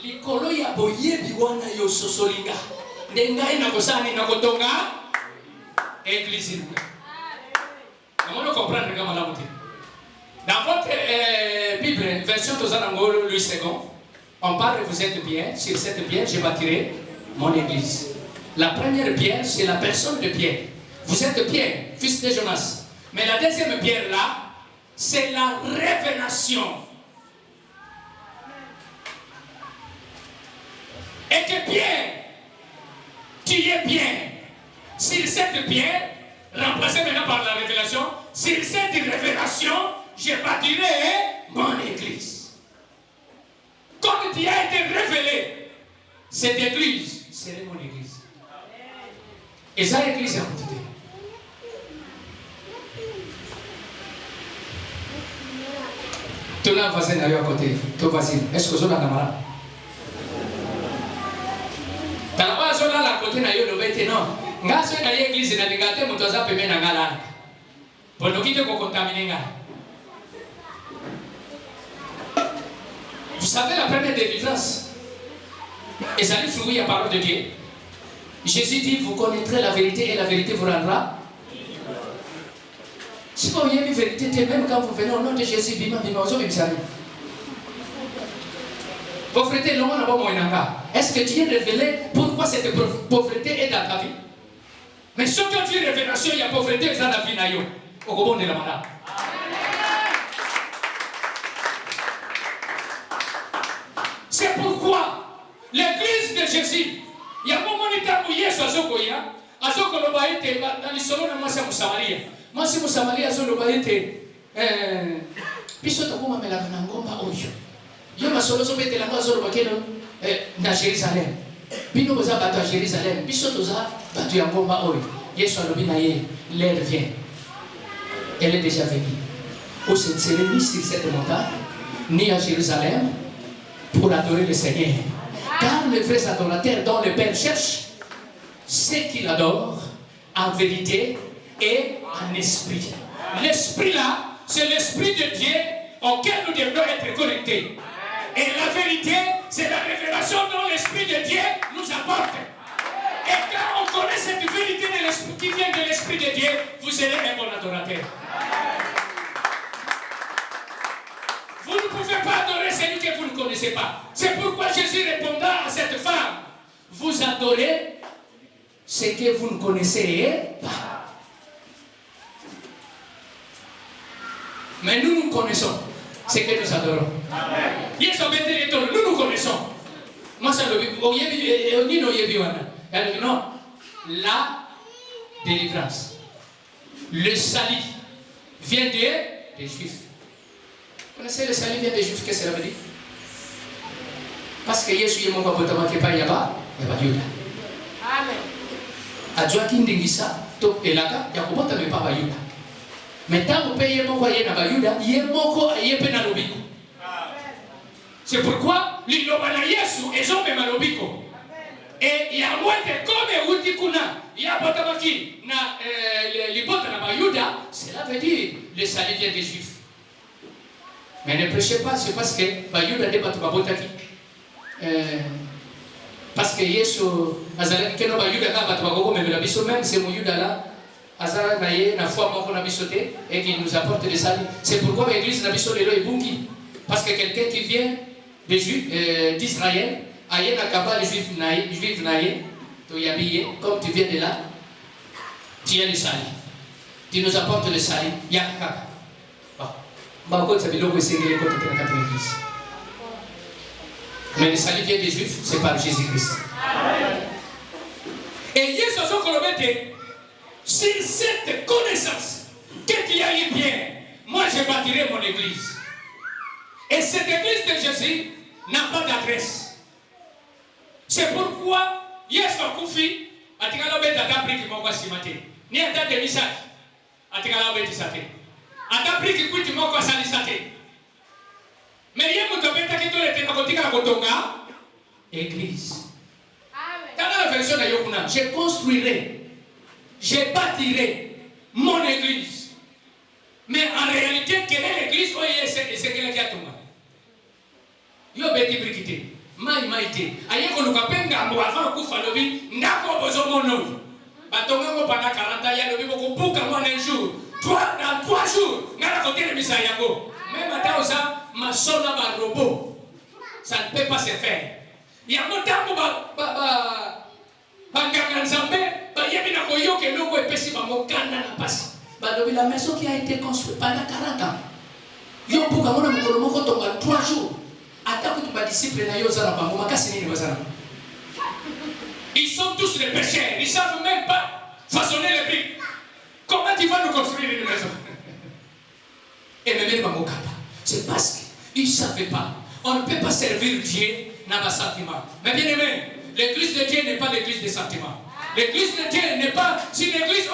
E: Likolo ya boyebi wana yo sosolinga. Ndengai na kosani na kotonga église. Comment comprendre comment la boutique? Dans votre Bible, version Tozanangolo, Louis II, on parle vous êtes pierre, sur cette pierre, je bâtirai mon église. La première pierre, c'est la personne de Pierre. Vous êtes Pierre, fils de Jonas. Mais la deuxième pierre là, c'est la révélation. Et que Pierre, tu es Pierre. Sur cette pierre, remplacée maintenant par la révélation, sur cette révélation, je bâtirai mon église. Comme tu as été révélé, cette église serait mon église. Et ça, l'église est en côté. Tu l'as voisin à côté, ton voisin. Est-ce que tu l'as malade? Tu as la côté, non. Ngaso na l'église na lingate moto za peme na ngala. Pondo kite ko contaminer nga. Vous savez la première délivrance. Et ça lui flouit la parole de Dieu. Jésus dit, vous connaîtrez la vérité et la vérité vous rendra. Si vous avez une vérité, même quand vous venez au nom de Jésus, bima, bima, vous avez pauvreté, l'homme n'a pas moyen. Est-ce que Dieu révélé pourquoi cette pauvreté est dans ta vie? Mais si tu as une révélation, il y a pauvreté dans la vie. Au bon de la malade. C'est pourquoi l'église de Jésus, il y a un moment où il y a un dans les salons de Massa Moussamaria. Massa Moussamaria, il y a un pisote pour me la ngomba oyo. Yo masolo so bete la ngazolo bakeno na Jérusalem. Bino boza bato à Jérusalem. Pisote za bato ya ngomba oyo. Yesu alobi na ye, l'heure vient. Elle est déjà venue. Où se serait ni sur cette montagne, ni à Jérusalem, pour adorer le Seigneur. Car les vrais adorateurs dont le Père cherche, c'est qu'il adore en vérité et en esprit. L'esprit là, c'est l'esprit de Dieu auquel nous devons être connectés. Et la vérité, c'est la révélation dont l'esprit de Dieu nous apporte. Et quand on connaît cette vérité de l'esprit qui vient de l'esprit de Dieu, vous serez un bon adorateur. Vous ne pouvez pas adorer celui que vous ne connaissez pas. C'est pourquoi Jésus répondra à cette femme, vous adorez ce que vous ne connaissez pas. Mais nous connaissons ce que nous adorons. Nous nous connaissons. Moi, ça le non, la délivrance, le salut vient des Juifs. Vous connaissez le salut vient des Juifs, qu'est-ce que ça veut dire? Parce que Jésus est mon papa, qui pas Yaba, Yuda. Amen. A Joaquin Dingisa, to Elaka, Yakobota me pas Yuda. Mais tant que paye mon voyage à Yuda, il est moko à Yepenalobiko. C'est pourquoi l'Ilobana Yesu est jamais malobiko. Et il y a moins de comme Utikuna, il y a Botamaki, l'Ibota na Yuda, cela veut dire le salut vient des Juifs. Mais ne prêchez pas, c'est parce que Yuda n'est pas tout Botaki. Parce que Yesu, Azalaki Keno Yuda Kaba Tobago, mais la biso même, c'est mon Yuda là, Azara Naye, na foi moko na bisoté, et qui nous apporte le salut. C'est pourquoi l'église na biso lelo est bungi. Parce que quelqu'un qui vient d'Israël, aïe na kaba les juifs naïe, tu y habillé, comme tu viens de là, tu es le salut. Tu nous apportes le salut. Yakaka. Mais le salut vient des Juifs, c'est par Jésus-Christ. Et Jésus sur cette connaissance que tu as eu bien, moi je bâtirai mon église. Et cette église de Jésus n'a pas d'adresse. C'est pourquoi Yesu Koufi a dit que ni un tas de messages a dit que Atapri qui kuiti moko salisate. Mais il y a un peu de temps qui est côté à Kotonga, église. Dans la version de Yokuna, je construirai, je bâtirai mon église. Mais en réalité, quelle est l'église? Oh, c'est quelle est Tonga. Yo beti brikite, mai maite. Aye ko lukapenga mbo avant kufa lobi, ndako bozo mono. Batonga mo pendant 40 ans, ya lobi boko buka mo un jour. Dans 3 jours, on a côté de Misayango. Même à ça, ma sonne à robot. Ça ne peut pas se faire. Il y a un temps où la maison qui a été construite pendant 40 ans. Il y a un 3 jours. Attends que tu m'as disciple, ils sont tous les pécheurs. Ils ne savent même pas façonner les briques. Comment tu vas nous construire une maison? Et même c'est parce qu'ils ne savaient pas. On ne peut pas servir Dieu dans le sentiment. Mais bien aimé, l'église de Dieu n'est pas l'église des sentiments. L'église de Dieu n'est pas si l'église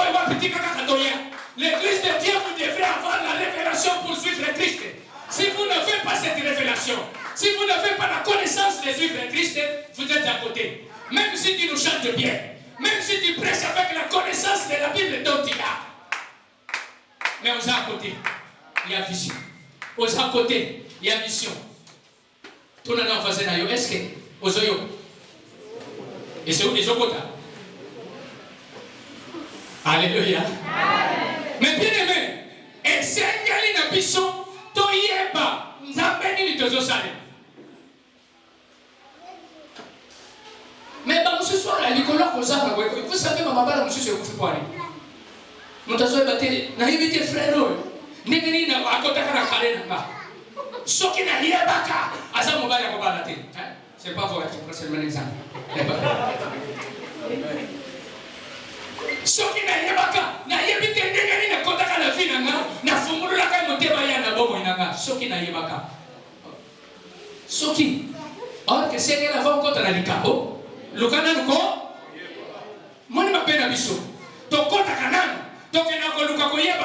E: l'église de Dieu, vous devrez avoir la révélation pour suivre Christ. Si vous n'avez pas cette révélation, si vous n'avez pas la connaissance de suivre Christ, vous êtes à côté. Même si tu nous chantes bien, Même si tu prêches avec la connaissance de la Bible dont tu as. Mais aux à côté, il y a vision. Aux à côté, il y a mission. Tout le monde faisait nayo. Est-ce que aux oyo? Et c'est où les autres? Alléluia. Mais bien aimé, et c'est un gars qui mission. Toyeba, nzambe ni tozo sale. Mais ce soir, la Nicolas Kozana, vous savez, ma maman, monsieur, c'est vous pour aller. Nous t'avons battu, n'a évité frère, n'est n'a pas côté à la carrière. Ce qui n'a rien baka, à sa mobile à Kobala. C'est pas vrai, je prends seulement l'exemple. Ce qui n'a rien baka, n'a évité n'a côté à la vie, n'a fumé la caille, monté à la bombe, ce qui n'a rien baka. Ce qui, or que c'est qu'elle avant contre la Licabo. Lukana nuko moni mapena biso tokota kanano tokena ko luka koyeba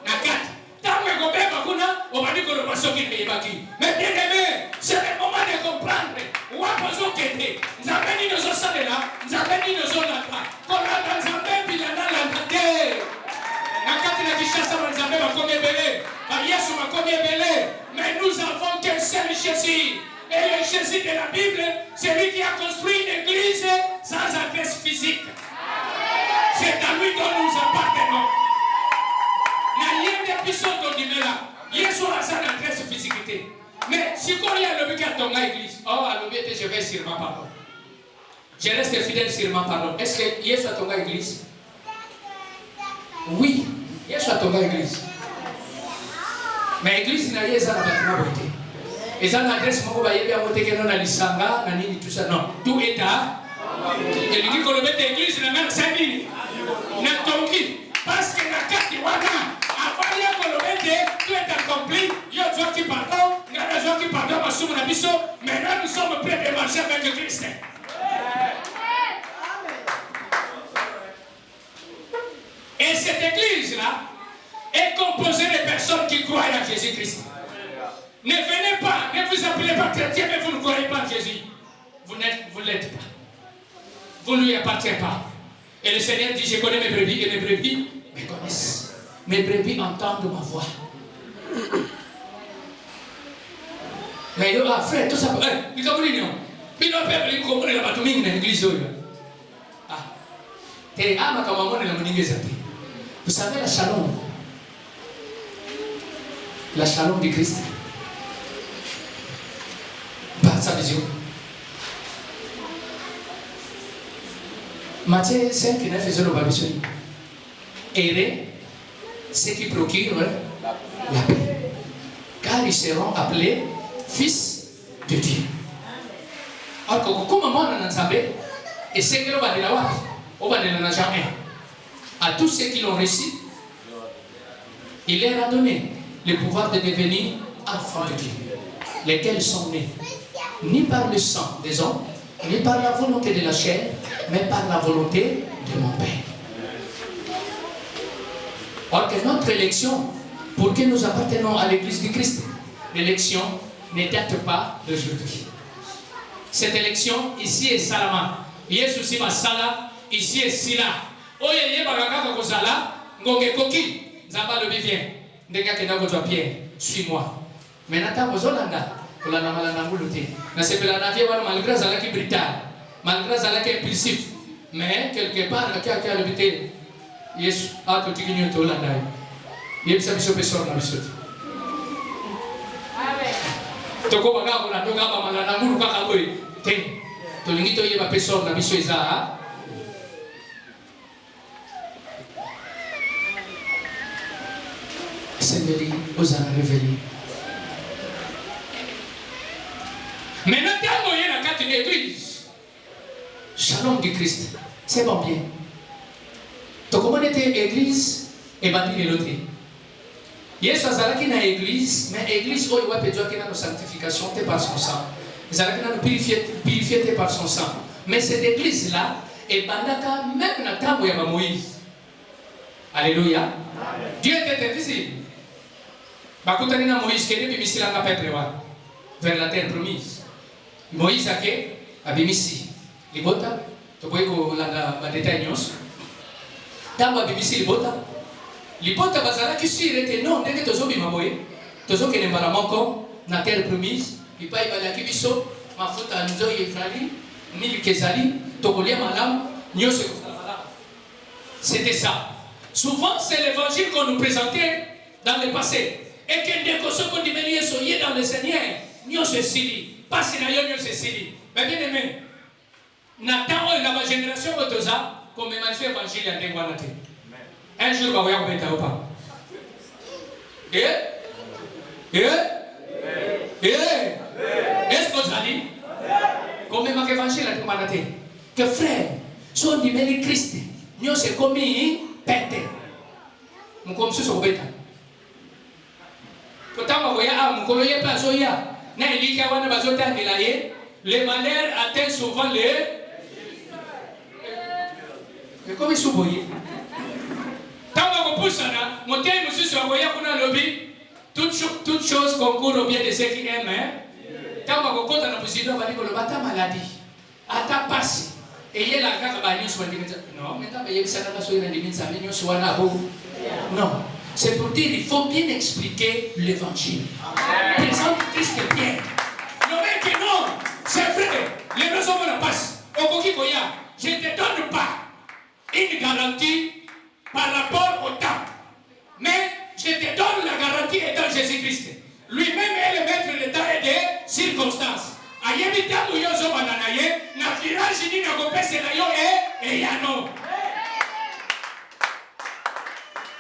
E: na kati tamwe ko beba kuna obadiko lo basoki na yebaki. Mais bien aimé, c'est le moment de comprendre wapo zokende nzambe ni nozo salela nzambe ni nozo lata kolanda nzambe bilana la te na kati na kishasa nzambe makomi ebele ba Yesu makomi ebele. Mais nous avons qu'un seul Jésus. Et le Jésus de la Bible, c'est lui qui a construit une église sans adresse physique. C'est à lui dont nous appartenons. La ligne de puissance de Dimela, Yesu a sa adresse physique. Mais si il y a le but à ton église, oh, à l'objet, je vais sur ma parole. Je reste fidèle sur ma parole. Est-ce que Yesu a ton église? Oui, Yesu a ton église. Mais l'église n'a pas de bâtiment. Et ça n'adresse pas à l'Isanga, tout ça. Non, tout est à. Et il dit qu'on le met à l'église, il a 5 000. Parce que la carte est wana. Avant qu'on le mette, tout est accompli. Il y a des gens qui pardonnent, il y a des gens qui pardonnent, maintenant nous sommes prêts de marcher avec Christ. Et cette église-là est composée de personnes qui croient à Jésus-Christ. Ne venez pas, ne vous appelez pas chrétien, mais vous ne croyez pas en Jésus. Vous ne l'êtes pas. Vous ne lui appartenez pas. Et le Seigneur dit, je connais mes brebis et mes brebis me connaissent. Mes brebis entendent ma voix. Mais frère, tout ça, il y a l'église. Vous savez la shalom. La shalom du Christ. Par sa vision. Matthieu 5, 9 et 0, errez ceux qui procurent la paix, car ils seront appelés fils de Dieu. Alors, comme moi, on a ensemble, et ceux qui l'ont dit là, on va ne jamais. À tous ceux qui l'ont reçu, il leur a donné le pouvoir de devenir enfants de Dieu, lesquels sont nés ni par le sang des hommes, ni par la volonté de la chair, mais par la volonté de mon Père. Or que notre élection, pour que nous appartenons à l'église du Christ, l'élection ne date pas d'aujourd'hui. Cette élection, ici est Salama. Yesu si Masala, ici est Sila. Oye ye bagaka kozala, ngonge koki, nzamba le bivien. Ndenga kena kozwa Pierre, suis-moi. Mais nata kozolanda, kolanda malanda nguluti. Na sepela na vie wana malgré zalaki brutal, malgré zalaki impulsif, mais quelque part na kia le bité. Yesu ato tikinyo to landa. Yebisa biso pesor na biso. Amen. Toko baga ko na toka ba malanda ngulu kaka boy. Te. To lingito yeba pesor na biso iza. Seigneur, vous en révélé. Maintenant, quand il y a quatre églises, Shalom du Christ, c'est bon bien. Donc, comment était l'église et bandit l'autre? Yesu azalaki na église, mais l'église, oh, il y a une sanctification par son sang. Azalaki na purifié par son sang. Mais cette église-là, et bandaka même na tabo ya Moïse. Alléluia. Dieu était invisible. Bakutani na Moïse qui est bimisi la peuple vers la terre promise. Moïse a que abimisi libota Tu peux que détail nyos. Tamba bibisi libota. Libota bazala qui sur était non, dès que tu as zobi maboye. Tu as zobi n'embara moko na terre promise. Il paye balaki biso. Ma faute à nous yezali. Mille kezali. Tokolia malam. Nyos c'était ça. Souvent, c'est l'évangile qu'on nous présentait dans le passé. Et que dès qu'on dit, mais soyez dans le Seigneur, nous sommes sili. Pas si nous sommes sili. Mais bien aimé, Nathan et la génération de Toza, comme l'évangile en Téguanate. Un jour, on va voir au pas. Est-ce que vous allez? Comme l'évangile en Téguanate. Que frère, sont dit, mais Christ, nous sommes commis. Pete. Muko msuso kubeta. Kotama koya mukolo ye paso ya. Na iliki wana bazota ngelaye. Les malheurs atteignent souvent les. Et comme suboye. Tama ko pusana, moté msuso koya kuna lobby. Toute chose concourt au bien de ceux qui aiment. Tama ko kota na pusido bali ko lobata maladie. Ata passe. Et il y a la carte à non, maintenant il y a non, c'est pour dire il faut bien expliquer l'évangile. Présente Christ bien. Non, c'est vrai, les raisons vont la passe. Je ne te donne pas une garantie par rapport au temps. Mais je te donne la garantie étant Jésus-Christ. Lui-même est le maître de temps et des circonstances. Ayebita muyozo bananaye na virage ni na kopese na yo e yano.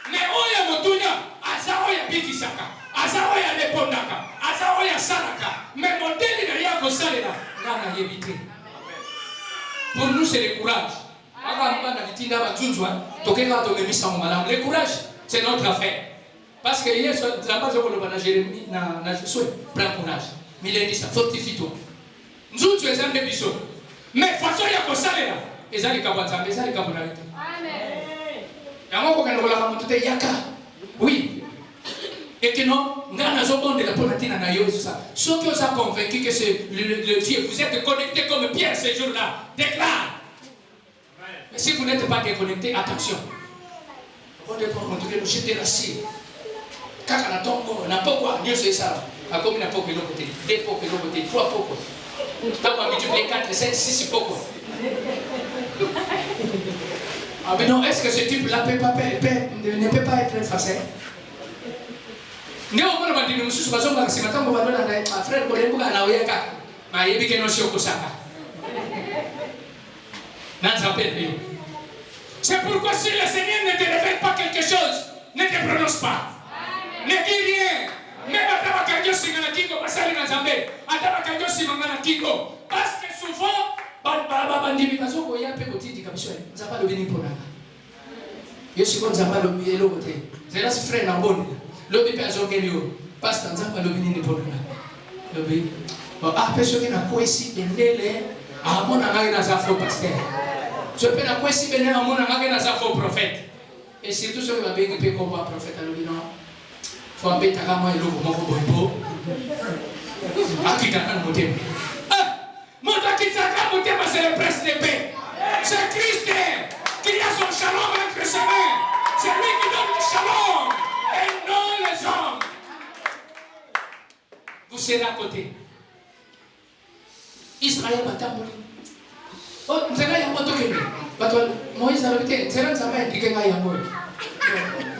E: Mais oya motunya asa oya bikisaka asa oya lepondaka asa oya salaka mais modèle na yako salela ngana yebite. Pour nous c'est le courage. Aka mbana bitinda bazunzwa tokeka to memisa mo malamu. Le courage c'est notre affaire. Parce que hier la base ko le bana Jérémie na Josué prends courage. Mileni ça fortifie-toi. Nous tu es un biso. Mais façon ya ko salela ezali kabwatsa ezali kabonalité. Amen. Yango ko kana la mutute yaka. Oui. Et que non, ngana zobonde la ponatina na yo ça. Ceux qui ont convaincu que c'est le Dieu, vous êtes connectés comme Pierre ce jour-là. Déclare. Mais si vous n'êtes pas déconnecté, attention. On dépend en tout cas nous jeter la cire. Kaka na tongo na pokwa Dieu c'est ça. A comme na pokwa l'autre côté, deux pokwa l'autre côté, trois pokwa. Tant qu'on multiplie 4, 5, 6 pokwa. Ah mais non, est-ce que ce type-là ne peut pas être effacé? Ndio mbona badini msusu bazonga akisema tangu badola na frère kolembuka anaweka ma yebike no sio kusaka. C'est pourquoi si le Seigneur ne te révèle pas quelque chose, ne te prononce pas. Ne dis rien. Même ataba kanjo singana kingo basali na Nzambe. Ataba kanjo singana kingo. Parce que souvent bandimi bazoko ya pe kotiti kabisho. Nzamba lobini mpona. Yesu ko nzamba lobi elo kote. Zela frère na bonne. Lobi pe azokelio. Pastor nzamba lobini ni mpona. Lobi. Ah personne qui na ko ici endele. Ah mon ngai na za faux pasteur. Je peux na ko ici bene na mon ngai na za faux prophète. Et surtout ceux qui va bien pe ko ba prophète lobi non. Faut embêter à moi et l'eau pour mon beau. Akitaka motema. Moto akitaka motema c'est le prince de paix. C'est Christ qui a son shalom entre ses mains. C'est lui qui donne le shalom et non les hommes. Vous serez à côté. Israël va t'abonner. Oh, nous allons y avoir tout le monde. Moïse a répété, nous allons y avoir tout le monde.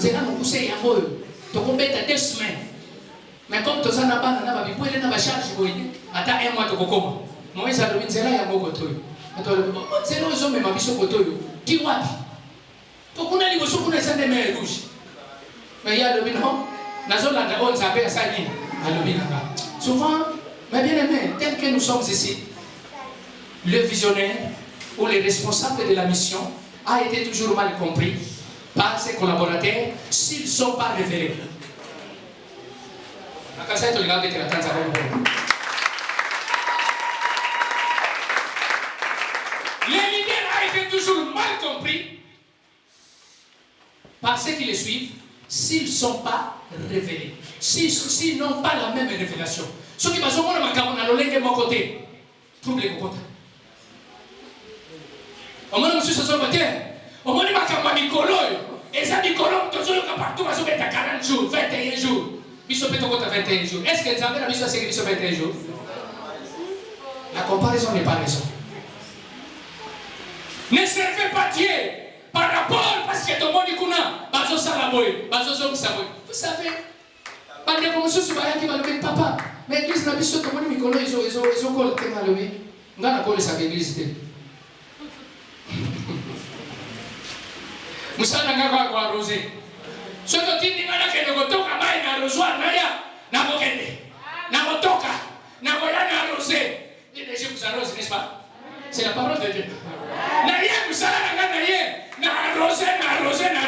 E: Nous allons pousser y avoir. Tu combats 2 semaines. Mais comme tu as un abandon, tu as besoin de charge. Attends un mois, tu comprends. Moïse a dit, c'est là, il y a un mot. C'est là, ils ont même un bichon. Tu vois. Tu connais les choses, tu connais les mains rouges. Mais il y a le bilan. On s'appelle ça. Souvent, mais bien aimé, tel que nous sommes ici, le visionnaire ou les responsables de la mission a été toujours mal compris par ses collaborateurs s'ils ne sont pas révélés. Le leader a été toujours mal compris par ceux qui les suivent s'ils ne sont pas révélés, s'ils n'ont pas la même révélation. Ceux qui vont à mon côté, trouble les cocottes. Au moins, monsieur, ce matin, au moins, il m'a fait Nicolo. Et ça, Nicolo, tu as partout, tu as 40 jours, 21 jours. Il peut être 21 jours. Est-ce que tu as mis sur 21 jours? La comparaison n'est pas raison. Ne servez pas Dieu par rapport parce que tout le monde est bazo salaboy, bazo zong saboy. Vous savez, quand les commissions se voient qui va lever papa, mais l'église n'a pas besoin de monde Nicolas, ils ont collé le thème à lever. On a collé sa église. Moussa n'a pas quoi arroser. Ce que tu dis, c'est que nous toka maï na rosoir naya na bokende, na motoka, na goyana arroser. Et les gens vous arrosent, n'est-ce pas? C'est la parole de Dieu. Naya vous na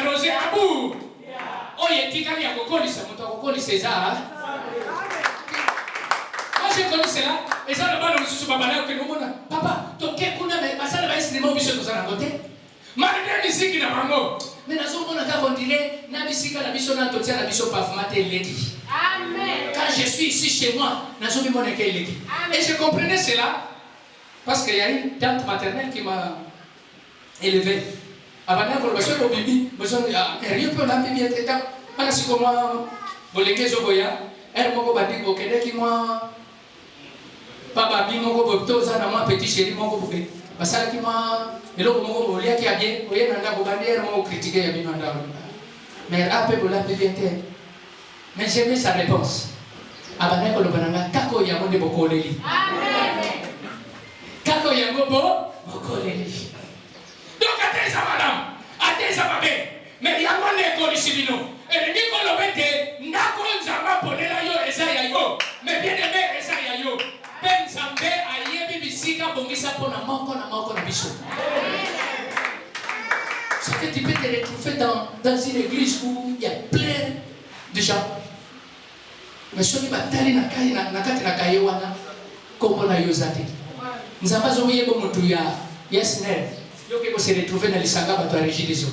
E: arroser abou. Oh, il y a des gens qui ont connu ça, César. Moi j'ai connu cela, et ça là-bas, nous sommes pas là, que nous avons. Papa, tu as mais ça là-bas, c'est mon bichon, nous allons voter. Malgré les musiques qui n'ont pas mot. Mais nous avons on dirait, na musique la bichon, na totia la bichon, pas mater l'église. Amen. Quand je suis ici chez moi, nous avons mis mon église. Et je comprenais cela, parce qu'il y a une tante maternelle qui m'a élevé. Abana ko baso ko bibi baso ya rien peut la bibi était ana siko moi bolenge jogoya moko bandi ko kende ki moi papa bi moko bopto za na moi petit chéri moko bobe basala ki moi eloko moko bolia ki abie oye nanga ko bandi moko critiquer ya bi nanda mais après pour la bibi était mais j'aimais sa réponse abana ko lobananga kako ya monde bokoleli amen kako ya ngobo bokoleli. Donc, attends ça, madame. Attends ça, ma belle. Mais il y a un école ici, nous. Et le Nicolo Bete, n'a pas jamais poney la yo, et ça y a yo. Mais bien aimé, et ça y a yo. Ben Zambé, aïe, bibisika, bongisa, pona, manko, na bichou. C'est que tu peux te retrouver dans une église où il y a plein de gens. Mais ce qui va t'aller na kaye wana, comme on a yo zate. Nous avons oublié bon moutou yes, ne. Yo qui se retrouver dans les sagas bateau à régie des eaux.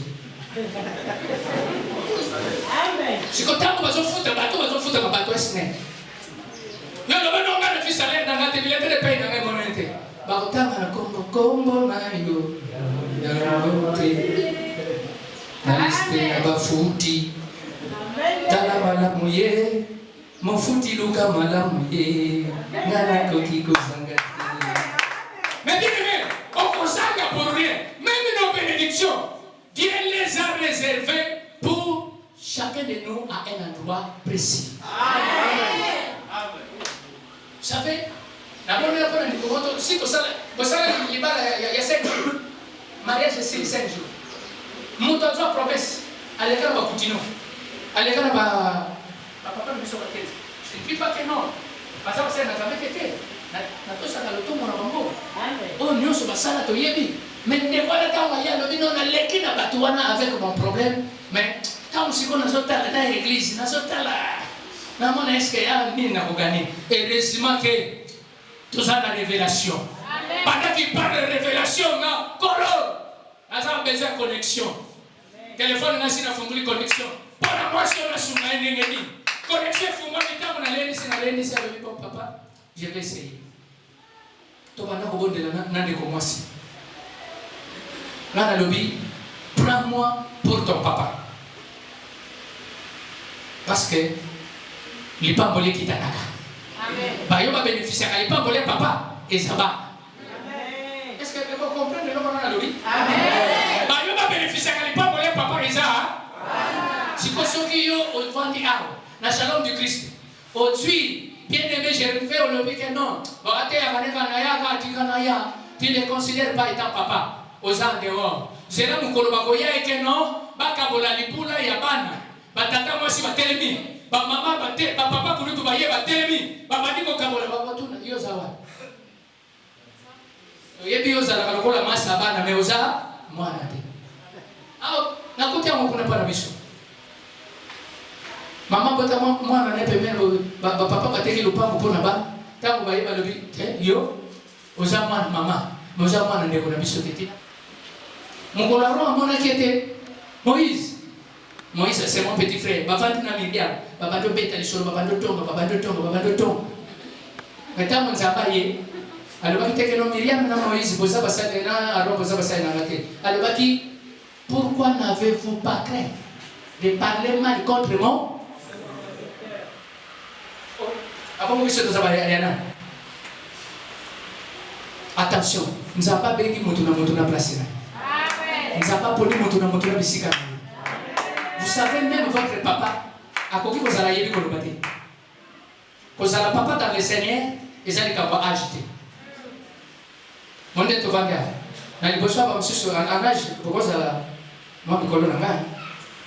E: Amen. Si quand on va se foutre un bateau est-ce yo no bano ngana tu salaire dans la télé de paye dans mon monnaie. Ba otanga na kombo na yo. Ya rote. Aliste abafuti. Tala mala muye. Mon futi luka mala muye. Ngana kokiko sangati. Mais bien aimé, on consacre pour rien. Même nos bénédictions, Dieu les a réservées pour chacun de nous à un endroit précis. Amen. Vous savez, la bonne réponse, si vous savez, il y a 5 jours. Mariage, c'est 5 jours. Nous avons 3 promesses. Allez, quand on va continuer. Allez, quand on va. Papa, nous sommes à tête. Je ne dis pas que non. Parce que ça n'a jamais été. Natosaka lotomo na bango oh nyonso basala toyebi mais ne voilà tant ya lobi non na leki na batu wana avec mon problème mais tant siko na zotala na église na zotala na mona est-ce que ya ni na kugani heureusement que tout ça la révélation pendant qu'il parle de révélation na kolo asa besoin connexion téléphone na sina funguli connexion para moi sur la suma ngeni connexion fuma kitambo na leni sina leni sia lobi papa. Je vais essayer. Tu vas nous rebondir dans des commences. Là, dans le lobby, prends-moi pour ton papa. Parce que les pambolés qui t'attaquent. Bah, il va bénéficier à les pambolés papa et ça va. Est-ce que vous comprenez le nom dans le lobby? Bah, il va bénéficier à les pambolés papa et ça va. Si vous avez au vent du arbre, dans le shalom du Christ, au-dessus. Bien aimé, je fais au lobby que non. Tu ne les considères pas étant papa. Aux ans dehors. C'est là où Kolobakoya et que non. Bakabola Lipula Yabana. Batata moi si batelemi. Maman bate, papa pour nous bailler batelemi. Babadi ko kabola babatu na yozawa. Yebi yozala kalokola masa bana meoza mwana te. Au nakutia mukuna para biso. Maman bota mwana na pembeni papa bateki lupango pona ba tangu baiba lobi yo oza mwana mama oza mwana ndeko na biso tetina mukolo ro mona kete Moïse c'est mon petit frère bavandi na Miriam babando beta lisolo babando tonga mais tangu nzamba ye alobaki teke no Myriam na Moïse boza basali na Aaron boza basali na ngate alobaki pourquoi n'avez-vous pas craint de parler mal contre moi avant que ce soit Ariana attention nous n'avons pas béni motuna place nous n'avons pas poli motuna bisika vous savez même votre papa a koki kozala yebi kolobate kozala papa dans le Seigneur ezali kaba agité monde to vanga na liboso ba msusu en âge bokozala moi bikolo na nga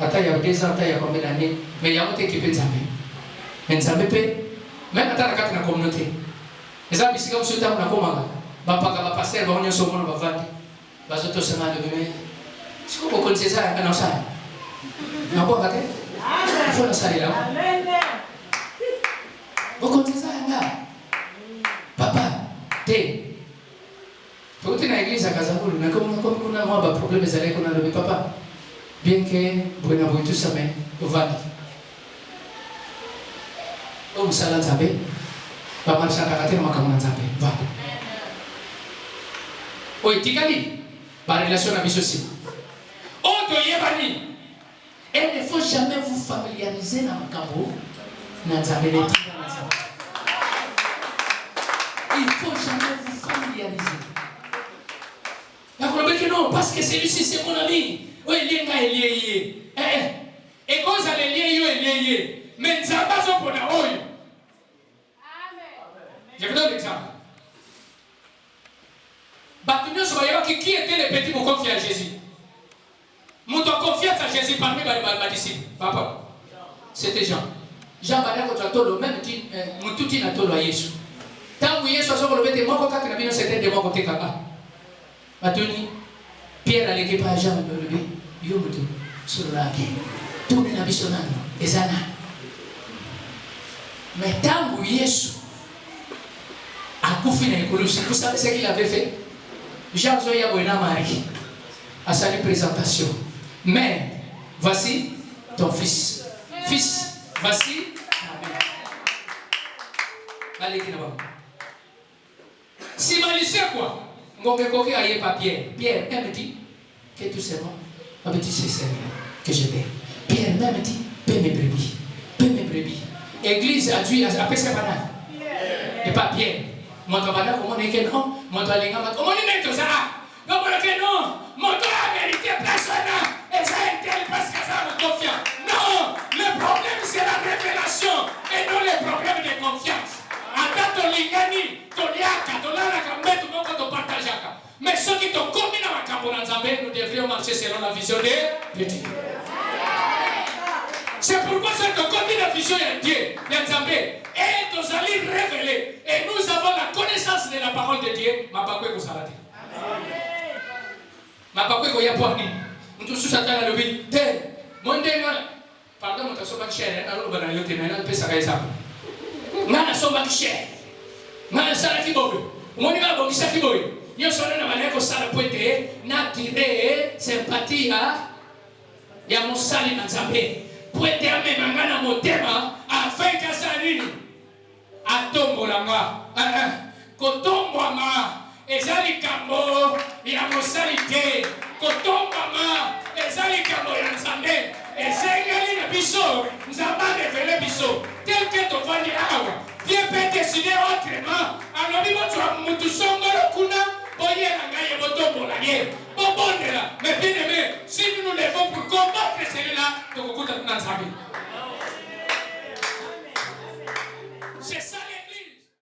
E: ata ya 2 ans ata ya combien d'années mais ya moté équipe nzambe pe même ata na kati na communauté ezali bisika msusu ta na komanga ba paka ba pasteur ba onyo somo ba vandi bazoto sema de bime siko ko konseza kana usana na kwa kate il faut la salle là amen vous comptez ça papa te tu es dans l'église à Kazakulu na comme kuna moi ba problème ezali kuna le papa bien que buena boitu same ovadi o musala nzambe ba marsha kakate na makamuna nzambe va o itikali ba relation na biso si o to yebani. Et il ne faut jamais vous familiariser dans le campo. Il ne faut jamais vous familiariser. Non, parce que celui-ci c'est mon ami. Oui, il est lié. Et quand ça est lié, il est lié. Mais ça va pas pour la oeil. Je vous donne l'exemple. Qui était le petit pour confier à Jésus? Mon confiance à Jésus parmi mes disciples. Papa, c'était Jean. Jean va dire que tu as tout le même dit, mon tout dit à tout le Jésus. Tant que Jésus a dit que le mot quand il a c'était de mon côté kaka. Matoni, Pierre a l'équipe à Jean le lever, yomuto sur la vie. Tout le nabisonano, ezana. Mais tant que Jésus a couffé dans l'école, vous savez ce qu'il avait fait? Jean Zoya Boina Marie à sa présentation. Mais voici ton fils. Fils, voici ta mère. Allez, si Malice quoi? Mon coquet a pas Pierre. Pierre, elle me dit que tout c'est bon. Ma petite c'est que je vais. Pierre, elle me dit, paie mes brebis. Paie mes brebis. Église a dû appeler ses banales. Et pas Pierre. Mon banal, comment on est que non? Mon toit, comment on est que ça? Non, mon toit a mérité personne. Et ça a été parce que ça me confiance. Non, le problème c'est la révélation et non le problème de confiance. Attends ton lingani, ton liaka, ton laraka, mais tout le monde te partage. Mais ceux qui t'ont commis dans la Cambouranazabe, nous devrions marcher selon la vision de Dieu. C'est pourquoi c'est que quand la vision de Dieu, et nous allons révéler. Et nous avons la connaissance de la parole de Dieu. Ma bakwe ko sarati. Ma bakwe ko yaponi. Nous tous attendons le but. Pardon, mon tasso cher. Alors on va le tenir. On peut s'arrêter ça. Mana soba cher. Mana sarati bobo. On y va bobo sarati bobo. Yo sono na maneko sara poete na tire sympathia ya musali na Nzambe. Poete amemangana motema afin que ça nini atombolanga kotombwama ezali kambo ya mosali te kotombwama ezali kambo ya Nzambe esengeli na biso Nzambe révélé biso tel que tovandi awa Dieu peut décider autrement alobi mutu songolo kuna boye na ngai botombola ye bobondela mais bien aimé si nous nous levons pour combattre celui-là tokokuta na Nzambe